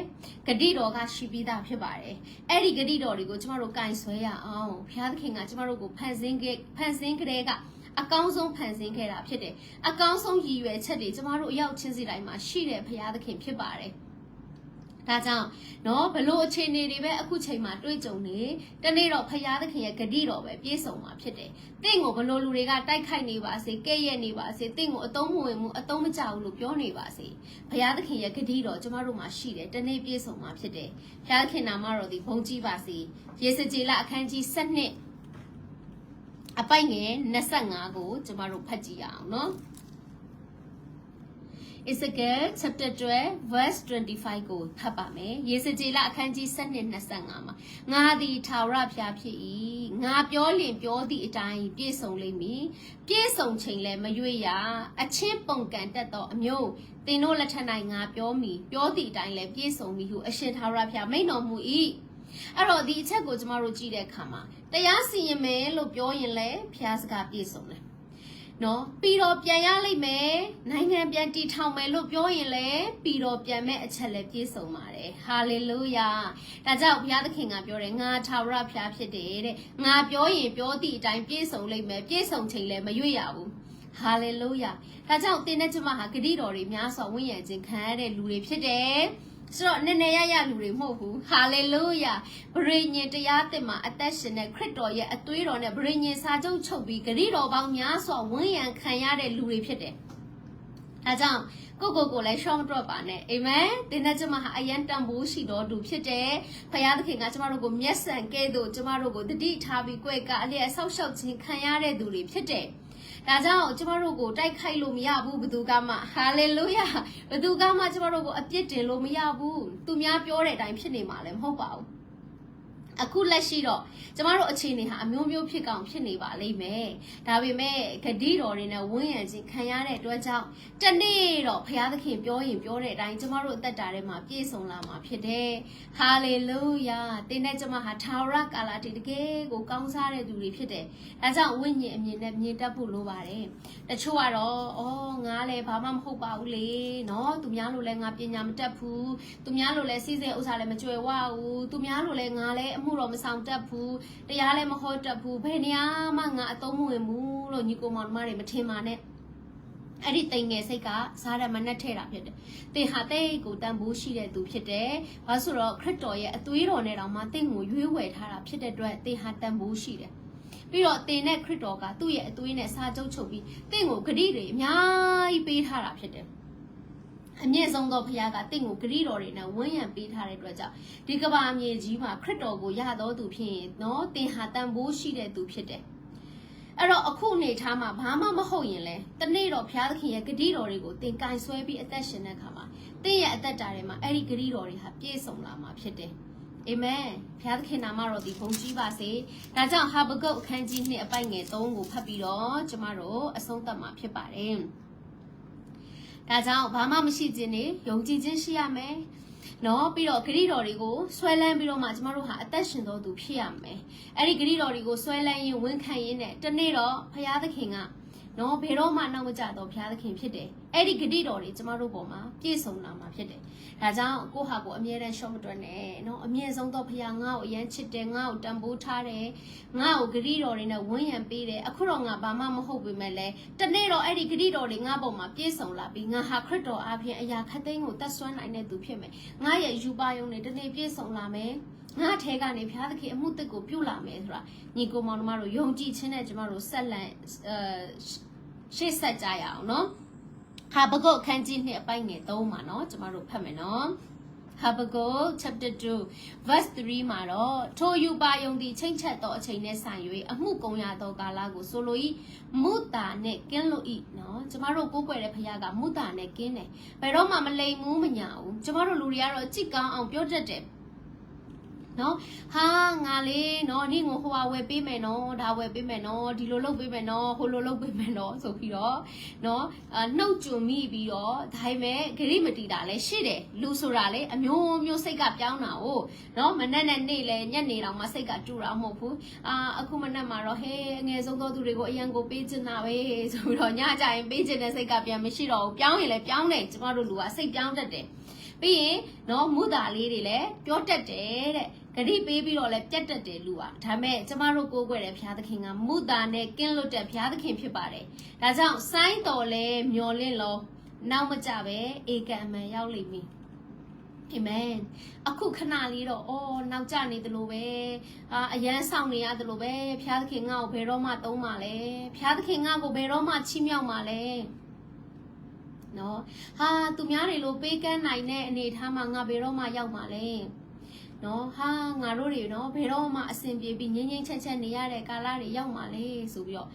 ဂတိတော်ကရှိပြီးသားဖြစ်ပါတယ်အဲ့ဒီဂတိတော်တွေကိုကျမတို့ကင်ဆွဲရအောင်ဘုရားသခင်ကကျမတို့ကိုဖန်ဆင်းကြတဲ့ကအကောင်းဆုံးဖန်ဆင်းခဲ့တာဖြစ်တယ်အကောင်းဆုံးရည်ရွယ်ချက်တွေကျမတို့အရောက်ချင်းစီတိုင်းမှာရှိတဲ့ဘုရားသခင်ဖြစ်ပါတယ်ဒါကြောင့်နော်ဘလို့အခြေအနေတွေပဲအခုချိန်မှာတွေ့ကြုံနေတနေ့တော့ဖယားသခင်ရဲ့ဂတိတော်ပဲပြည့်စုံမှာဖြစ်တယ်။တင့်ကိုဘလို့လူတွေကတိုက်ခိုက်နေပါစေ၊ကဲ့ရဲ့နေပါစေ၊တင့်ကိုအသုံးမဝင်ဘူးအသုံးမကျဘူးလို့ပြောနေပါစေ။ဖယားသခင်ရဲ့ဂတိတော်ကျမတို့မှာရှိတယ်တနေ့ပြည့်စုံမှာဖြစ်တယ်။ဖယားသခင်နာမတော်ဒီဘုန်းကြီးပါစေ။ယေစကြည်လအခန်းကြီး7အပိုက်ငယ်25ကိုကျမတို့ဖတ်ကြည့်ရအောင်နော်။ Ezekiel chapter 12 verse 25ကိုဖတ်ပါမယ်ယေစကြည်လအခန်းကြီး7:25မှာငါသည်ထာဝရဘုရားဖြစ်၏ငါပြောလင်ပြောသည့်အတိုင်းပြည့်စုံလိမ့်မည်ပြည့်စုံချိန်လည်းမရွေ့ရအချင်းပုံကန်တတ်သောအမျိုးသင်တို့လက်ထက်၌ငါပြောမည်ပြောသည့်အတိုင်းလည်းပြည့်စုံမည်ဟုအရှင်ထာဝရဘုရားမိန့်တော်မူ၏အဲ့တော့ဒီအချက်ကိုကျမတို့ကြည့်တဲ့အခါမှာတရားစီရင်မယ်လို့ပြောရင်လည်းဘုရားစကားပြည့်စုံတယ်နော်ပြီးတော့ပြန်ရလိမ့်မယ်နိုင်ငံပြန်တည်ထောင်မယ်လို့ပြောရင်လည်းပြီးတော့ပြန်မဲ့အချက်လည်းပြည့်စုံပါတယ်ဟာလေလုယာဒါကြောင့်ဘုရားသခင်ကပြောတယ်ငါထာဝရဘုရားဖြစ်တယ်တဲ့ငါပြောရင်ပြောသည့်အတိုင်းပြည့်စုံလိမ့်မယ်ပြည့်စုံချိန်လည်းမရွေ့ရဘူးဟာလေလုယာဒါကြောင့်သင်နဲ့ကျမဟာဂတိတော်တွေများစွာဝင့်ရခြင်းခံရတဲ့လူတွေဖြစ်တယ်ဆိုတော့နည်းနည်းရလူတွေမဟုတ်ဘူးဟာလေလုယာဗြိညင်တရားသစ်မှာအသက်ရှင်တဲ့ခရစ်တော်ရဲ့အသွေးတော်နဲ့ဗြိညင်စာချုပ်ချုပ်ပြီးဂတိတော်ပေါင်းများစွာဝန်းရံခံရတဲ့လူတွေဖြစ်တယ်ဒါကြောင့်ကိုလည်းရှောင်းတော့ပါနဲ့အာမင်သင်နဲ့ကျမဟာအယံတန်ဖိုးရှိတော်သူဖြစ်တယ်ဖခင်သခင်ကကျမတို့ကိုမျက်စံကဲ့သို့ကျမတို့ကိုတတိထားပြီးကြွယ်ကအလျက်ဆောက်ရှောက်ခြင်းခံရတဲ့သူတွေဖြစ်တယ်ဒါကြောင့်ကျမတို့ကိုတိုက်ခိုက်လို့မရဘူးဘသူကမှဟာလေလုယာဘသူကမှကျမတို့ကိုအပြစ်တင်လို့မရဘူးသူများပြောတဲ့အတိုင်းဖြစ်နေမှာလည်းမဟုတ်ပါဘူးအခုလက်ရှိတော့ကျမတို့အခြေအနေဟာအမျိုးမျိုးဖြစ်ကောင်ဖြစ်နေပါလိမ့်မယ်ဒါပေမဲ့ဂတိတော်တွေနဲ့ဝန်းရံခြင်းခံရတဲ့အတွက်ကြောင့်တနေ့တော့ဘုရားသခင်ပြောရင်ပြောတဲ့အတိုင်းကျမတို့အသက်တာထဲမှာပြည့်စုံလာမှာဖြစ်တယ်ဟာလေလုယာတင်းနဲ့ကျမဟာထာဝရကာလတည်းတကယ်ကိုကောင်းစားတဲ့သူတွေဖြစ်တယ်ဒါကြောင့်ဝိညာဉ်အမြင်နဲ့မြင်တတ်ဖို့လိုပါတယ်တချို့ကတော့ငါလည်းဘာမှမဟုတ်ပါဘူးလေနော်သူများလိုလည်းငါပညာမတတ်ဘူးသူများလိုလည်းစီးစိမ်ဥစ္စာလည်းမကြွယ်ဝဘူးသူများလိုလည်းငါလည်းမှုတော့မဆောင်တတ်ဘူးတရားလည်းမဟောတတ်ဘူးဘယ်နေရာမှငါအသုံးမဝင်ဘူးလို့ညီကိုမောင်နှမတွေမထင်ပါနဲ့အဲ့ဒီတိမ်ငယ်စိတ်ကစားရမနဲ့ထဲတာဖြစ်တယ်။သင်ဟာတိတ်ကိုတန်ဖိုးရှိတဲ့သူဖြစ်တယ်။ဘာလို့ဆိုတော့ခရစ်တော်ရဲ့အသွေးတော်နဲ့တောင်မှသင်ကိုရွေးဝယ်ထားတာဖြစ်တဲ့အတွက်သင်ဟာတန်ဖိုးရှိတယ်။ပြီးတော့သင်နဲ့ခရစ်တော်ကသူ့ရဲ့အသွေးနဲ့စာချုပ်ချုပ်ပြီးသင်ကိုဂရုတွေအများကြီးပေးထားတာဖြစ်တယ်။အမြင့်ဆုံးသောဘုရားကတင့်ကိုဂရိတော်တွေနဲ့ဝန်းရံပေးထားတဲ့အတွက်ကြောင့်ဒီကမ္ဘာမြေကြီးမှာခရစ်တော်ကိုရတော်သူဖြစ်ရင်နော်သင်ဟာတန်ဖိုးရှိတဲ့သူဖြစ်တယ်အဲ့တော့အခုအနေထားမှာဘာမှမဟုတ်ရင်လဲတနေ့တော့ဘုရားသခင်ရဲ့ဂရိတော်တွေကိုသင်ကင်ဆွဲပြီးအသက်ရှင်တဲ့အခါမှာသင်ရဲ့အသက်တာထဲမှာအဲ့ဒီဂရိတော်တွေဟာပြည့်စုံလာမှာဖြစ်တယ်အာမင်ဘုရားသခင်နာမတော်ဒီဘုန်းကြီးပါစေဒါကြောင့်ဟာဘဂုတ်အခန်းကြီး2အပိုက်ငယ်3ကိုဖတ်ပြီးတော့ကျမတို့အဆုံးသတ်မှာဖြစ်ပါတယ်ဒါကြောင့်ဘာမှမရှိခြင်းနဲ့ယုံကြည်ခြင်းရှိရမယ်။နော်ပြီးတော့ဂရိတော်တွေကိုဆွဲလန်းပြီးတော့မှကျမတို့ဟာအသက်ရှင်တော်သူဖြစ်ရမယ်။အဲ့ဒီဂရိတော်တွေကိုဆွဲလန်းရင်ဝန်ခံရင်းနဲ့တနေ့တော့ဘုရားသခင်ကနော်ဘယ်တော့မှနောက်မကျတော့ဘုရားသခင်ဖြစ်တယ်။အဲ့ဒီဂရိတော်တွေကျမတို့ပေါ်မှာပြည့်စုံလာမှာဖြစ်တယ်။ဒါကြောင့်ကိုဟာကိုအမြဲတမ်းရှော့မတွက်နဲ့နော်အမြင့်ဆုံးသောဘုရားငါ့ကိုအယမ်းချစ်တယ်ငါ့ကိုတန်ဖိုးထားတယ်ငါ့ကိုဂရိတော်တွေနဲ့ဝန်းရံပေးတယ်အခုတော့ငါဘာမှမဟုတ်ပေမဲ့လည်းတနေ့တော့အဲ့ဒီဂရိတော်တွေငါ့ပေါ်မှာပြည့်စုံလာပြီးငါဟာခရစ်တော်အပြင်အရာခတ်သိမ်းကိုတတ်ဆွမ်းနိုင်တဲ့သူဖြစ်မယ်ငါရဲ့ယူပါယုံတွေတနေ့ပြည့်စုံလာမယ်ငါထဲကနေဘုရားသခင်အမှုတစ်ကိုပြုလာမယ်ဆိုတာညီကိုမောင်တို့ယုံကြည်ခြင်းနဲ့ကျမတို့ဆက်လန့်ရှေ့ဆက်ကြရအောင်နော်ဟာဘဂုတ်အခန်းကြီး2အပိုက်ငယ်3မှာနော်ကျမတို့ဖတ်မယ်နော်ဟာဘဂုတ် chapter 2 verse 3မှာတော့ထိုယူပါယုံသည်ချိန်ချက်သောအချိန်နဲ့ဆိုင်၍အမှုကုန်ရသောကာလကိုဆိုလို၏မုတာနဲ့ကင်းလို့၏နော်ကျမတို့ကိုးကွယ်တဲ့ဘုရားကမုတာနဲ့ကင်းတယ်ဘယ်တော့မှမလိမ်ဘူးမညာဘူးကျမတို့လူတွေကတော့ကြစ်ကောင်းအောင်ပြောတတ်တယ်နော်ဟာငါလေးနော်နင့်ကိုဟိုဟာဝယ်ပေးမယ်နော်ဒါဝယ်ပေးမယ်နော်ဒီလိုလုပ်ပေးမယ်နော်ဟိုလိုလုပ်ပေးမယ်နော်ဆိုပြီးတော့နော်နှုတ်ကျွမိပြီးတော့ဒါပေမဲ့ဂရိမတီတာလည်းရှိတယ်လူဆိုတာလေအမျိုးမျိုးစိတ်ကပြောင်းတာ哦နော်မနဲ့နဲ့နေ့လေညနေတောင်မှစိတ်ကတူတာမဟုတ်ဘူးအခုမနဲ့မှာတော့ဟဲအငယ်ဆုံးသောသူတွေကိုအရန်ကိုပေးချင်တာပဲဆိုပြီးတော့ညကြရင်ပေးချင်တဲ့စိတ်ကပြန်မရှိတော့ဘူးပြောင်းရင်လည်းပြောင်းတယ်ကျမတို့လူကစိတ်ပြောင်းတတ်တယ်ပြီးရင်နော်မုတာလေးတွေလည်းပြောတတ်တယ်တဲ့ဂရိပေးပြီးတော့လည်းပြတ်တတ်တယ်လူอ่ะဒါမဲ့ကျမတို့ကိုးကွယ်တဲ့ဘုရားသခင်ကမုတာနဲ့ကင်းလွတ်တဲ့ဘုရားသခင်ဖြစ်ပါတယ်ဒါကြောင့်စိုင်းတော်လဲမျော်လင့်လို့နောက်မကြပဲဧကန်အမှန်ရောက်လိမ့်မည်အာမင်အခုခဏလေးတော့နောက်ကျနေသလိုပဲအရန်ဆောင်နေရသလိုပဲဘုရားသခင်ငါ့ကိုဘယ်တော့မှသုံးပါလဲဘုရားသခင်ငါ့ကိုဘယ်တော့မှချီးမြှောက်ပါလဲနော်ဟာသူများတွေလိုပေးကမ်းနိုင်တဲ့အနေထားမှာငါဘယ်တော့မှရောက်မှာလဲနော်ဟာငါတို့တွေနော်ဘယ်တော့မှအဆင်ပြေပြီးငြိမ်းငြိမ်းချမ်းချမ်းနေရတဲ့ကာလတွေရောက်မှာလေဆိုပြီးတော့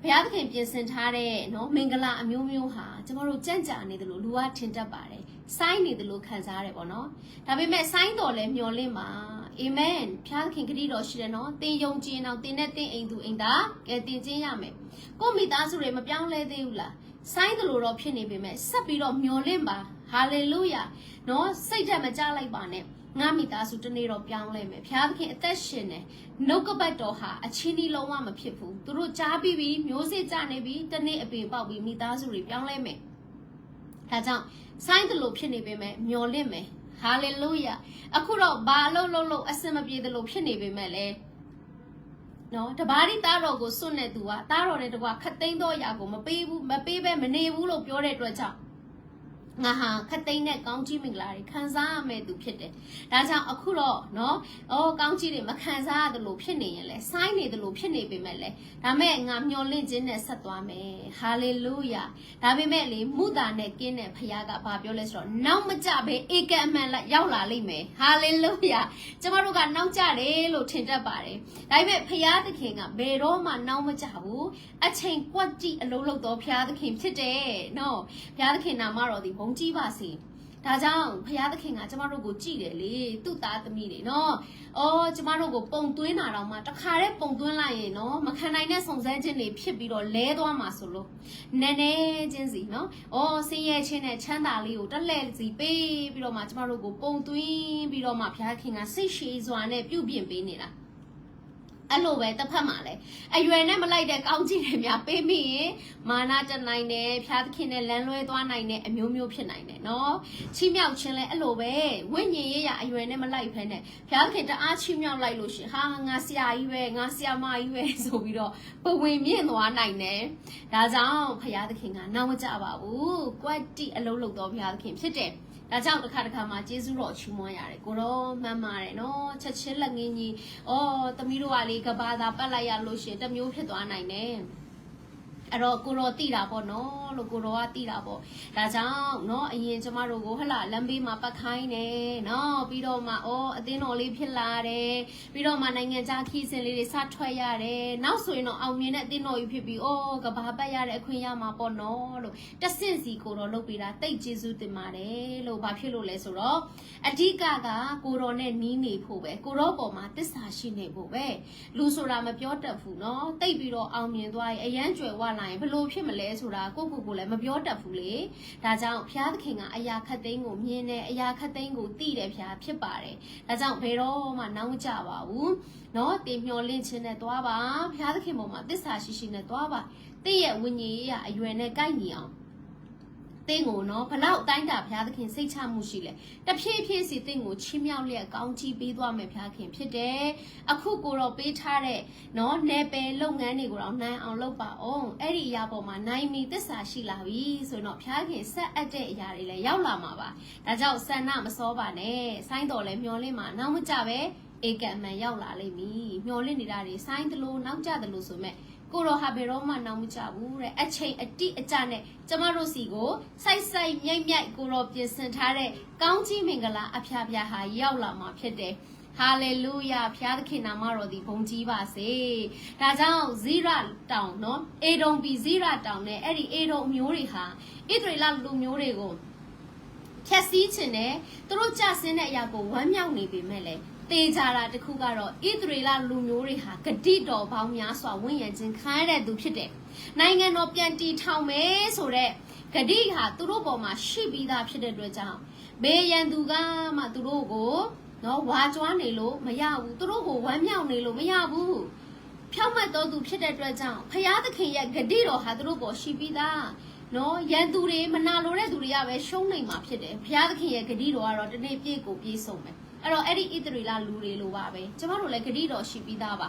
ဘုရားသခင်ပြင်ဆင်ထားတဲ့နော်မင်္ဂလာအမျိုးမျိုးဟာကျမတို့ကြံ့ကြာနေတယ်လို့လူကထင်တတ်ပါတယ်စိုင်းနေတယ်လို့ခံစားရတယ်ပေါ့နော်ဒါပေမဲ့စိုင်းတော်လဲမျောလင့်ပါအာမင်ဘုရားသခင်ဂရုတော်ရှိတယ်နော်သင်ယုံကြည်အောင်သင်နဲ့သင်အိမ်သူအိမ်သားကဲသင်ချင်းရမယ်ကိုမိသားစုတွေမပြောင်းလဲသေးဘူးလားစိုင်းတယ်လို့တော့ဖြစ်နေပေမဲ့ဆက်ပြီးတော့မျောလင့်ပါဟာလေလုယာနော်စိတ်ဓာတ်မကြလိုက်ပါနဲ့ငါမိသားစုတနေ့တော့ပြောင်းလဲမယ်ဘုရားသခင်အသက်ရှင်တယ်နှုတ်ကပတ်တော်ဟာအချင်းဒီလုံးဝမဖြစ်ဘူးသူတို့ကြားပြီးပြီမျိုးစေ့ကြနေပြီတနေ့အပင်ပေါက်ပြီးမိသားစုတွေပြောင်းလဲမယ်ဒါကြောင့်စိုင်းတယ်လို့ဖြစ်နေပေမဲ့မျောလင့်မယ်ဟာလေလုယာအခုတော့ဘာလို့အစင်မပြေတယ်လို့ဖြစ်နေပေမဲ့လေနော်တဘာဒီသားတော်ကိုစွန့်နေသူကသားတော်နဲ့တကွာခတ်သိမ်းတော့အရာကိုမပေးပဲမနေဘူးလို့ပြောတဲ့အတွက်ကြောင့်ငါဟာခတ်သိမ်းတဲ့ကောင်းကြီးမင်္ဂလာတွေခံစားရမယ်သူဖြစ်တယ်။ဒါကြောင့်အခုတော့နော်ကောင်းကြီးတွေမခံစားရတယ်လို့ဖြစ်နေရင်လဲဆိုင်းနေတယ်လို့ဖြစ်နေပေမဲ့လဲဒါမဲ့ငါမျောလင့်ခြင်းနဲ့ဆက်သွားမယ်။ဟာလေလုယာ။ဒါပေမဲ့လေမုသာနဲ့ကင်းတဲ့ဖခင်ကဘာပြောလဲဆိုတော့နောက်မကြပဲဧကအမှန်ရောက်လာလိမ့်မယ်။ဟာလေလုယာ။ကျမတို့ကနောက်ကြတယ်လို့ထင်တတ်ပါတယ်။ဒါပေမဲ့ဖခင်သခင်ကဘယ်တော့မှနောက်မကြဘူး။အချိန်ကွက်ကြည့်အလုံးလုံးတော့ဖခင်သခင်ဖြစ်တယ်နော်။ဖခင်သခင်နာမတော်ဒီဘုံကြည့်ပါစေဒါကြောင့်ဖခင်သခင်ကကျမတို့ကိုကြည်တယ်လေသူ့သားသမီးတွေနော်ကျမတို့ကိုပုံသွင်းတာတော့မှတခါတည်းပုံသွင်းလိုက်ရင်နော်မခံနိုင်တဲ့စုံစမ်းခြင်းတွေဖြစ်ပြီးတော့လဲသွားမှာဆိုလို့နည်းနည်းချင်းစီနော်ဆင်းရဲခြင်းနဲ့ချမ်းသာလေးကိုတက်လှည့်စီပေးပြီးတော့မှကျမတို့ကိုပုံသွင်းပြီးတော့မှဖခင်သခင်ကစိတ်ရှည်စွာနဲ့ပြုပြင်ပေးနေတာအဲ့လိုပဲတစ်ဖက်မှာလဲအရွယ်နဲ့မလိုက်တဲ့ကောင်းကြီးတွေများပေးမိရင်မာနတက်နိုင်တယ်ဖျားသခင်နဲ့လမ်းလွဲသွားနိုင်တဲ့အမျိုးမျိုးဖြစ်နိုင်တယ်နော်ချီးမြှောက်ခြင်းလဲအဲ့လိုပဲဝိညာဉ်ရေးရအရွယ်နဲ့မလိုက်ဖဲနဲ့ဖျားသခင်တအားချီးမြှောက်လိုက်လို့ရှင်ဟာငါဆရာကြီးပဲငါဆရာမကြီးပဲဆိုပြီးတော့ပဝင်မြင့်သွားနိုင်တယ်ဒါကြောင့်ဖျားသခင်ကနောက်မကြပါဘူးကွက်တိအလုံးလုံးတော့ဖျားသခင်ဖြစ်တယ်ဒါကြောင့်တစ်ခါမှကျေးဇူးတော်ချီးမွမ်းရတယ်ကိုတော့မှန်ပါတယ်နော်ချက်ချင်းလက်ငင်းကြီးသမီးတို့ကလေကဘာသာပတ်လိုက်ရလို့ရှင်တမျိုးဖြစ်သွားနိုင်တယ်အဲ့တော့ကိုတော်တိတာပေါ့နော်လို့ကိုတော်ကတိတာပေါ့ဒါကြောင့်နော်အရင်ကျမတို့ကိုဟလာလမ်းဘေးမှာပတ်ခိုင်းနေနော်ပြီးတော့မှအသင်းတော်လေးဖြစ်လာတယ်ပြီးတော့မှနိုင်ငံခြားခီးစဉ်လေးတွေစထွက်ရတယ်နောက်ဆိုရင်တော့အောင်မြင်တဲ့အသင်းတော်ကြီးဖြစ်ပြီးကဘာပတ်ရတဲ့အခွင့်ရမှာပေါ့နော်လို့တဆင့်စီကိုတော်လုပ်ပေးတာတိတ်ကျေးဇူးတင်ပါတယ်လို့ဘာဖြစ်လို့လဲဆိုတော့အဓိကကိုတော်နဲ့နီးနေဖို့ပဲကိုတော်ပေါ်မှာတစ္ဆာရှိနေဖို့ပဲလူဆိုတာမပြောတတ်ဘူးနော်တိတ်ပြီးတော့အောင်မြင်သွားရင်အရန်ကြွယ်ဝလာဘလို့ဖြစ်မလဲဆိုတာကိုလည်းမပြောတတ်ဘူးလေဒါကြောင့်ဘုရားသခင်ကအရာခတ်သိမ်းကိုမြင်တယ်အရာခတ်သိမ်းကိုသိတယ်ဘုရားဖြစ်ပါတယ်ဒါကြောင့်ဘယ်တော့မှနောင်ကြပါဘူးเนาะတင်မျောလင့်ခြင်းနဲ့သွားပါဘုရားသခင်ပေါ်မှာသစ္စာရှိရှိနဲ့သွားပါတင့်ရဲ့ဝိညာဉ်ရေးရအရွယ်နဲ့ကိုက်ညီအောင်တင်းကိုနော်ဘလောက်အတိုင်းတာဘုရားသခင်စိတ်ချမှုရှိလဲတဖြည်းဖြည်းစီတင်းကိုချီးမြှောက်လျက်ကောင်းချီးပေးသွားမယ်ဘုရားခင်ဖြစ်တယ်အခုကိုတော့ပေးထားတဲ့နော်နယ်ပယ်လုပ်ငန်းတွေကိုတော့နိုင်အောင်လုပ်ပါအောင်အဲ့ဒီအရာပေါ်မှာနိုင်မီသစ္စာရှိလာပြီဆိုတော့ဘုရားခင်ဆက်အပ်တဲ့အရာတွေလည်းရောက်လာမှာပါဒါကြောင့်ဆန္ဒမစောပါနဲ့ဆိုင်းတော်လည်းမျောလင့်မှာနောက်မကြပဲဧကအမှန်ရောက်လာလိမ့်မည်မျောလင့်နေတာတွေဆိုင်းတလို့နောက်ကြတလို့ဆိုမဲ့ကိုရောဟာဘယ်တော့မှနောက်မကြဘူးတဲ့အချိန်အတိအကျနဲ့ကျမတို့စီကိုစိုက်မြိုက်ကိုရောပြင်ဆင်ထားတဲ့ကောင်းကြီးမင်္ဂလာအဖျားဖျားဟာရောက်လာမှာဖြစ်တယ်ဟာလေလုယာဘုရားသခင်နာမတော်သည်ဘုန်းကြီးပါစေဒါကြောင့်ဇိရတောင်နော်အေဒုံဘီဇိရတောင်နဲ့အဲ့ဒီအေဒုံအမျိုးတွေဟာဣသရေလလူမျိုးတွေကိုဖြတ်စည်းခြင်းနဲ့သူတို့ကြဆင်းတဲ့အရာကိုဝမ်းမြောက်နေပေမဲ့လည်းတေချာတာတခုကတော့ဣသရေလလူမျိုးတွေဟာဂတိတော်ပေါင်းများစွာဝင့်ရခြင်းခံရတဲ့သူဖြစ်တယ်။နိုင်ငံတော်ပြန်တည်ထောင်မယ်ဆိုတဲ့ဂတိဟာသူတို့ပေါ်မှာရှိပြီးသားဖြစ်တဲ့အတွက်ကြောင့်ဘေးရန်သူကမှသူတို့ကိုနော်ဝါကြွားနေလို့မရဘူးသူတို့ကိုဝမ်းမြောက်နေလို့မရဘူးဖြောင့်မတ်တော်သူဖြစ်တဲ့အတွက်ကြောင့်ဖခင်သခင်ရဲ့ဂတိတော်ဟာသူတို့ပေါ်ရှိပြီးသားနော်ရန်သူတွေမနာလိုတဲ့သူတွေကပဲရှုံးနေမှာဖြစ်တယ်ဖခင်သခင်ရဲ့ဂတိတော်ကတော့တနေ့ပြည့်ကိုပြည့်စုံမယ်အဲ့တော့အဲ့ဒီဣသရေလလူတွေလိုပါပဲကျမတို့လည်းဂတိတော်ရှိပြီးသားပ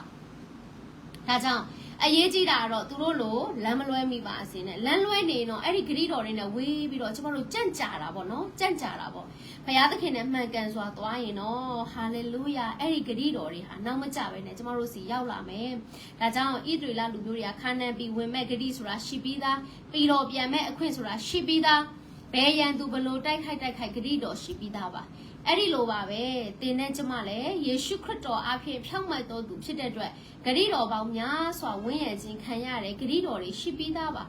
ါဒါကြောင့်အရေးကြီးတာကတော့သူတို့လိုလမ်းမလွဲမိပါစေနဲ့လမ်းလွဲနေတော့အဲ့ဒီဂတိတော်တွေနဲ့ဝေးပြီးတော့ကျမတို့ကြံ့ကြာတာပေါ့နော်ကြံ့ကြာတာပေါ့ဘုရားသခင်နဲ့မှန်ကန်စွာသွားရင်တော့ဟာလေလုယာအဲ့ဒီဂတိတော်တွေဟာနောက်မကြပဲနဲ့ကျမတို့စီရောက်လာမယ်ဒါကြောင့်ဣသရေလလူမျိုးတွေကခါနန်ပြီးဝင်မဲ့ဂတိဆိုတာရှိပြီးသားပြီးတော့ပြန်မဲ့အခွင့်ဆိုတာရှိပြီးသား ဘယ်ရန်သူဘလို့တိုက်ခိုက်ဂတိတော်ရှိပြီးသားပါအဲ့ဒီလိုပါပဲတင်းနဲ့ကျမလည်းယေရှုခရစ်တော်အဖင်ဖြောင့်မတ်တော်သူဖြစ်တဲ့အတွက်ဂတိတော်ပေါင်းများစွာဝန်းရံခြင်းခံရတဲ့ဂတိတော်တွေရှိပြီးသားပါ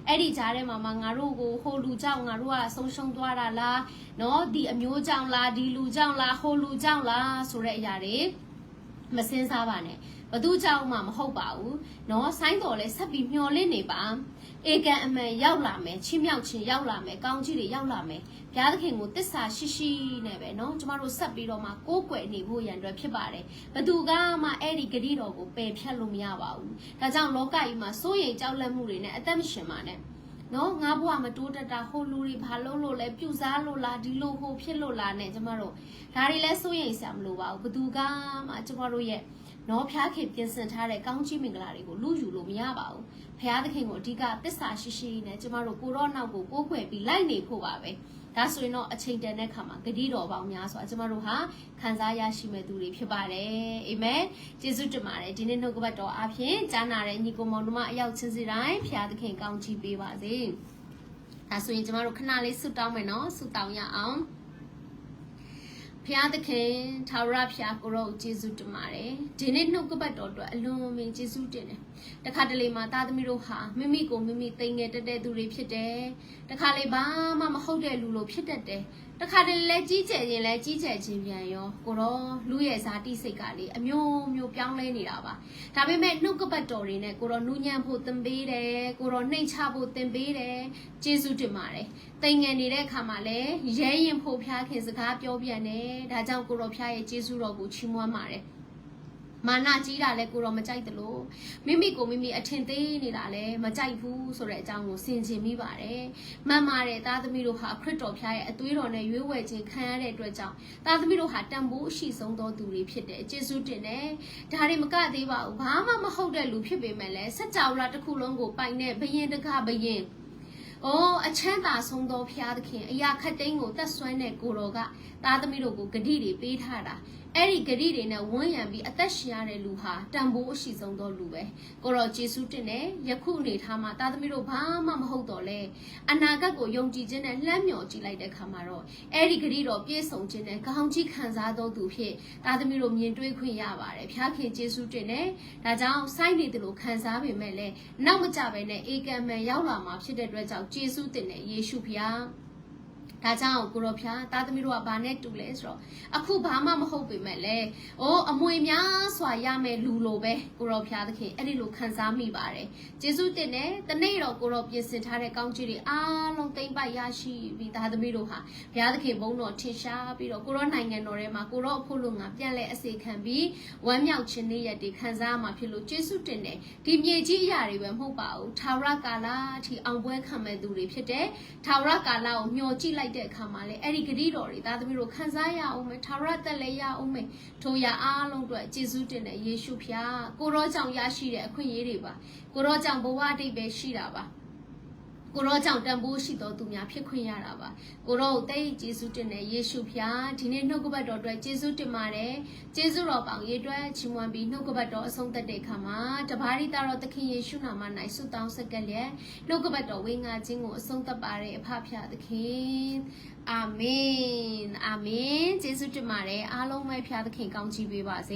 အဲ့ဒီကြားထဲမှာငါတို့ကိုဟိုလူကြောင့်ငါတို့ကဆုံးရှုံးသွားတာလားနော်ဒီအမျိုးကြောင့်လားဒီလူကြောင့်လားဟိုလူကြောင့်လားဆိုတဲ့အရာတွေမစင်စားပါနဲ့ဘသူကြောင့်မှမဟုတ်ပါဘူးနော်ဆိုင်းတော်လဲဆက်ပြီးမျောလင့်နေပါဧကန်အမှန်ရောက်လာမယ်ချင်းမြောက်ချင်းရောက်လာမယ်ကောင်းကြီးတွေရောက်လာမယ်ဘုရားသခင်ကိုတစ္ဆာရှိနဲ့ပဲနော်ကျမတို့ဆက်ပြီးတော့မှကိုးကွယ်နေဖို့ရန်အတွက်ဖြစ်ပါတယ်ဘသူကမှအဲ့ဒီဂတိတော်ကိုပယ်ဖြတ်လို့မရပါဘူးဒါကြောင့်လောကကြီးမှာစိုးရိမ်ကြောက်လန့်မှုတွေနဲ့အသက်မရှင်ပါနဲ့နော်ငါဘဝမတိုးတက်တာဟိုလူတွေဘာလုပ်လို့လဲပြုစားလို့လားဒီလိုဟိုဖြစ်လို့လားနဲ့ကျမတို့ဒါတွေလဲစိုးရိမ်စရာမလိုပါဘူးဘသူကမှကျမတို့ရဲ့နော်ဖျားခင်ပြင်ဆင်ထားတဲ့ကောင်းကြီးမင်္ဂလာတွေကိုလူယူလို့မရပါဘူးဖျားသခင်ကိုအဓိကသစ္စာရှိနဲ့ကျမတို့ကိုရောနောက်ကိုကိုးကွယ်ပြီးလိုက်နေဖို့ပါပဲဒါဆိုရင်တော့အချိန်တန်တဲ့ခါမှာဂတိတော်ပေါင်းများစွာကျမတို့ဟာခံစားရရှိမဲ့သူတွေဖြစ်ပါတယ်အာမင်ကျေးဇူးတင်ပါတယ်ဒီနေ့နှုတ်ကပတ်တော်အပြင်ကြားနာတဲ့ညီကိုမောင်တို့မအရောက်ချင်းစီတိုင်းဖျားသခင်ကောင်းချီးပေးပါစေဒါဆိုရင်ကျမတို့ခဏလေးဆုတောင်းမယ်နော်ဆုတောင်းရအောင်ဖျားသခင်ထာဝရဖျားကိုရောကျေးဇူးတင်ပါတယ်ဒီနေ့နှုတ်ကပတ်တော်အတွက်အလွန်အမင်းကျေးဇူးတင်တယ်တခါတလေမှာသားသမီးတို့ဟာမိမိကိုမိမိသိငယ်တက်တဲ့သူတွေဖြစ်တယ်တခါလေဘာမှမဟုတ်တဲ့လူလိုဖြစ်တတ်တယ်တခါတလေလဲကြီးကျယ်ခြင်းလဲကြီးကျယ်ခြင်းပြန်ရောကိုရောလူရဲ့ဇာတိစိတ်ကလေအမျိုးမျိုးပြောင်းလဲနေတာပါဒါပေမဲ့နှုတ်ကပတ်တော်တွေနဲ့ကိုရောနူးညံ့ဖို့သင်ပေးတယ်ကိုရောနှိမ်ချဖို့သင်ပေးတယ်ကျေးဇူးတင်ပါတယ်သိငယ်နေတဲ့အခါမှာလဲရဲရင်ဖို့ဖျားခင်စကားပြောပြန်တယ်ဒါကြောင့်ကိုရောဖျားရဲ့ကျေးဇူးတော်ကိုချီးမွမ်းပါတယ်မာနကြီးတာလဲကိုရောမကြိုက်တယ်လို့မိမိကိုမိမိအထင်သေးနေတာလဲမကြိုက်ဘူးဆိုတဲ့အကြောင်းကိုဆင်ခြင်မိပါတယ်မှန်ပါတယ်သားသမီးတို့ဟာခရစ်တော်ဖျားရဲ့အသွေးတော်နဲ့ရွေးဝယ်ခြင်းခံရတဲ့အတွက်ကြောင့်သားသမီးတို့ဟာတန်ဖိုးအရှိဆုံးသောသူတွေဖြစ်တယ်ကျေးဇူးတင်တယ်ဒါတွေမကသေးပါဘူးဘာမှမဟုတ်တဲ့လူဖြစ်ပေမဲ့လဲစัจ java လာတစ်ခုလုံးကိုပိုင်တဲ့ဘယင်တကားဘယင်အချမ်းသာဆုံးသောဖျားသခင်အရာခတ်သိမ်းကိုတတ်ဆွမ်းတဲ့ကိုတော်ကသားသမီးတို့ကိုဂတိတွေပေးထားတာအဲ့ဒီဂတိတွေနဲ့ဝန်းရံပြီးအသက်ရှင်ရတဲ့လူဟာတန်ဖိုးအရှိဆုံးသောလူပဲကိုတော်ယေရှုတင်တယ်ယခုအနေထားမှာသားသမီးတို့ဘာမှမဟုတ်တော့လဲအနာဂတ်ကိုယုံကြည်ခြင်းနဲ့လှမ်းမြော်ကြည့်လိုက်တဲ့အခါမှာတော့အဲ့ဒီဂတိတော်ပြည့်စုံခြင်းနဲ့ခေါင်းကြီးခံစားသောသူဖြစ်သားသမီးတို့မြင်တွေ့ခွင့်ရပါတယ်ဖျားခင်ယေရှုတင်တယ်ဒါကြောင့်စိုက်နေတယ်လို့ခံစားပေမဲ့လည်းနောက်မကြပဲနဲ့ဧကံမှန်ရောက်လာမှာဖြစ်တဲ့အတွက်ကြောင့်ယေရှုတင်တယ်ယေရှုဖျားဒါကြောင့်ကိုရောဖျားသားသမီးတို့ကဘာနဲ့တူလဲဆိုတော့အခုဘာမှမဟုတ်ပေမဲ့လေအမွေများစွာရမယ်လူလိုပဲကိုရောဖျားသခင်အဲ့ဒီလိုခံစားမိပါတယ်ကျေးဇူးတင်တယ်တနေ့တော့ကိုရောပြင်ဆင်ထားတဲ့ကောင်းချီးတွေအားလုံးသိမ့်ပိုက်ရရှိပြီးသားသမီးတို့ဟာဘုရားသခင်ဘုန်းတော်ထင်ရှားပြီးတော့ကိုရောနိုင်ငံတော်ထဲမှာကိုရောအဖို့လို့ငါပြန်လဲအစေခံပြီးဝမ်းမြောက်ခြင်းနေ့ရက်တွေခံစားရမှာဖြစ်လို့ကျေးဇူးတင်တယ်ဒီမြေကြီးအရာတွေပဲမဟုတ်ပါဘူးထာဝရကာလအထိအောင်ပွဲခံမဲ့သူတွေဖြစ်တယ်ထာဝရကာလကိုမျှော်ကြည့်လိုက်တဲ့အခါမှာလေအဲ့ဒီဂတိတော်တွေသားသမီးတို့ခံစားရအောင်မယ်ထာဝရသက်လည်းရအောင်မယ်ထိုရအားလုံးအတွက်ယေရှုတင်တဲ့ယေရှုဖျားကိုရောကြောင့်ရရှိတဲ့အခွင့်အရေးတွေပါကိုရောကြောင့်ဘဝအတိတ်ပဲရှိတာပါကိုရောကြောင့်တန်ဖိုးရှိတော်သူများဖြစ်ခွင့်ရတာပါကိုရောကိုတိတ်ယေရှုတင်တဲ့ယေရှုဖျားဒီနေ့နှုတ်ကပတ်တော်အတွက်ယေရှုတင်ပါတယ်ယေရှုတော်ပေါင်းရေအတွက်ချီးမွမ်းပြီးနှုတ်ကပတ်တော်အဆုံးသတ်တဲ့အခါမှာတပါးရိတာတော်သခင်ယေရှုနာမ၌ဆုတောင်းဆက်ကပ်လျက်နှုတ်ကပတ်တော်ဝေငါခြင်းကိုအဆုံးသတ်ပါတဲ့အဖဖျားသခင်အာမင်အာမင်ယေရှုတင်ပါတယ်အားလုံးပဲဖျားသခင်ကောင်းချီးပေးပါစ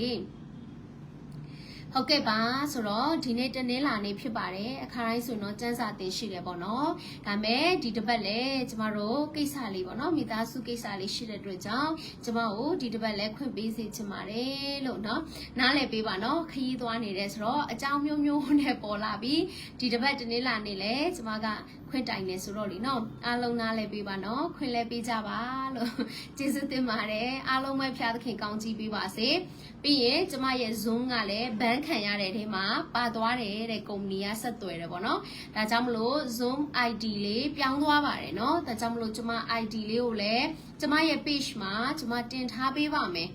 ေဟုတ်ကဲ့ပါဆိုတော့ဒီနေ့တနင်္လာနေ့ဖြစ်ပါတယ်အခါတိုင်းဆိုတော့စံစာတင်ရှိတယ်ပေါ့နော်ဒါမဲ့ဒီတစ်ပတ်လဲကျမတို့ကိစ္စလေးပေါ့နော်မိသားစုကိစ္စလေးရှိတဲ့အတွက်ကြောင့်ကျမတို့ဒီတစ်ပတ်လဲခွင့်ပေးစေချင်ပါတယ်လို့နော်နားလည်ပေးပါနော်ခရီးသွားနေတယ်ဆိုတော့အကြောင်းမျိုးမျိုးနဲ့ပေါ်လာပြီးဒီတစ်ပတ်တနင်္လာနေ့လဲကျမကခွင့်တိုင်နေဆိုတော့လीနော်အားလုံးနားလည်ပေးပါနော်ခွင့်လဲပေးကြပါလို့ကျေးဇူးတင်ပါတယ်အားလုံးပဲဖျားသခင်ကောင်းချီးပေးပါစေပြီးရင်ကျမရဲ့ Zoom ကလည်းဘန်းခံရတဲ့ထဲမှာပါသွားတယ်တဲ့ကုမ္ပဏီကဆက်သွယ်တယ်ပေါ့နော်ဒါကြောင့်မလို့ Zoom ID လေးပြောင်းသွားပါတယ်နော်ဒါကြောင့်မလို့ကျမ ID လေးကိုလည်းကျမရဲ့ page မှာကျမတင်ထားပေးပါမယ်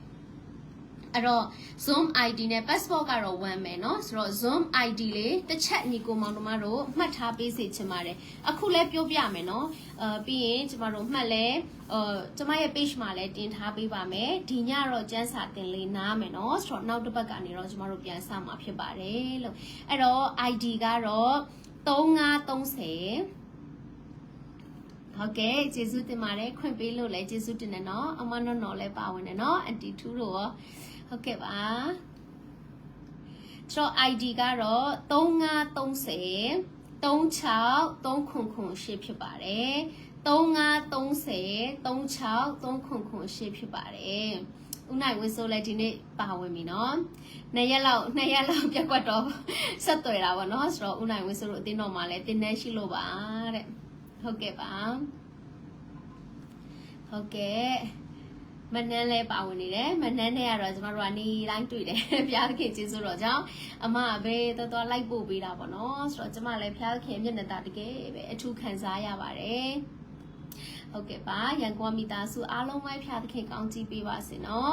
အဲ့တော့ Zoom ID နဲ့ passport ကတော့ဝမ်းမယ်เนาะဆိုတော့ Zoom ID လေးတစ်ချက်ညီကိုမောင်တို့တို့မှတ်ထားပေးစေချင်ပါတယ်အခုလဲပြောပြမယ်เนาะပြီးရင်ကျမတို့မှတ်လဲကျမရဲ့ page မှာလည်းတင်ထားပေးပါမယ်ဒီညတော့ကျန်းစာတင်လေးနားမယ်เนาะဆိုတော့နောက်တစ်ပတ်ကနေတော့ကျမတို့ပြန်စမှာဖြစ်ပါတယ်လို့အဲ့တော့ ID ကတော့3530 ဟုတ်ကဲ့ကျေးဇူးတင်ပါတယ်ခွင့်ပေးလို့လည်းကျေးဇူးတင်တယ်နော်အမနော်လည်းပါဝင်တယ်နော်အန်တီထူးတို့ရောဟုတ်ကဲ့ပါကျွန်တော် ID ကတော့3530 363998ဖြစ်ပါတယ်3530 363998ဖြစ်ပါတယ်ဦးနိုင်ဝင်းဆိုလည်းဒီနေ့ပါဝင်ပြီနော်2ရက်လောက်ပြတ်ကွက်တော့ဆက်သွယ်တာပေါ့နော်ဆိုတော့ဦးနိုင်ဝင်းဆိုတို့အတင်းတော်မှာလည်းတင်းနေရှိလို့ပါတဲ့ဟုတ်ကဲ့ပါဟုတ်ကဲ့မနန်းလဲပါဝင်နေတယ်မနန်းနဲ့ကတော့ကျမတို့ကနေတိုင်းတွေ့တယ်ဘုရားသခင်ကျေးဇူးတော်ကြောင့်အမပဲတော်လိုက်ပို့ပေးတာပေါ့နော်ဆိုတော့ကျမလည်းဘုရားသခင်မျက်နှာတကယ်ပဲအထူးခံစားရပါတယ်ဟုတ်ကဲ့ပါရန်ကုန်မိသားစုအားလုံးပဲဖျားသခင်ကောင်းချီးပေးပါစေနော်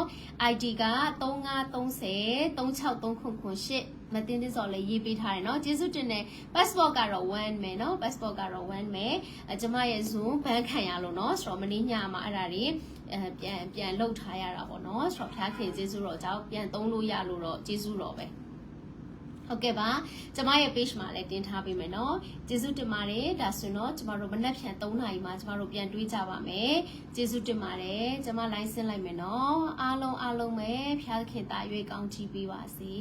ID က3530 363998မတင်သေးစော်လေးရေးပေးထားတယ်နော်ကျေးဇူးတင်တယ် passport ကတော့1မယ်နော် passport ကတော့1မယ်ကျမရဲ့ Zoom ဘန်းခံရလို့နော်ဆိုတော့မနေ့ညမှာအဲ့ဒါတွေပြန်လှုပ်ထားရတာပေါ့နော်ဆိုတော့ဖျားခင်ကျေးဇူးတော်ကြောင့်ပြန်သုံးလို့ရလို့တော့ကျေးဇူးတော်ပဲဟုတ်ကဲ့ပါကျမရဲ့ page မှာလည်းတင်ထားပေးမယ်နော်ကျေးဇူးတင်ပါတယ်ဒါဆိုတော့ကျမတို့မနက်ဖြန်3နာရီမှာကျမတို့ပြန်တွေးကြပါမယ်ကျေးဇူးတင်ပါတယ်ကျမ line ဆင်းလိုက်မယ်နော်အားလုံးပဲဖျားခင်တာ၍ကောင်းချီးပေးပါစေ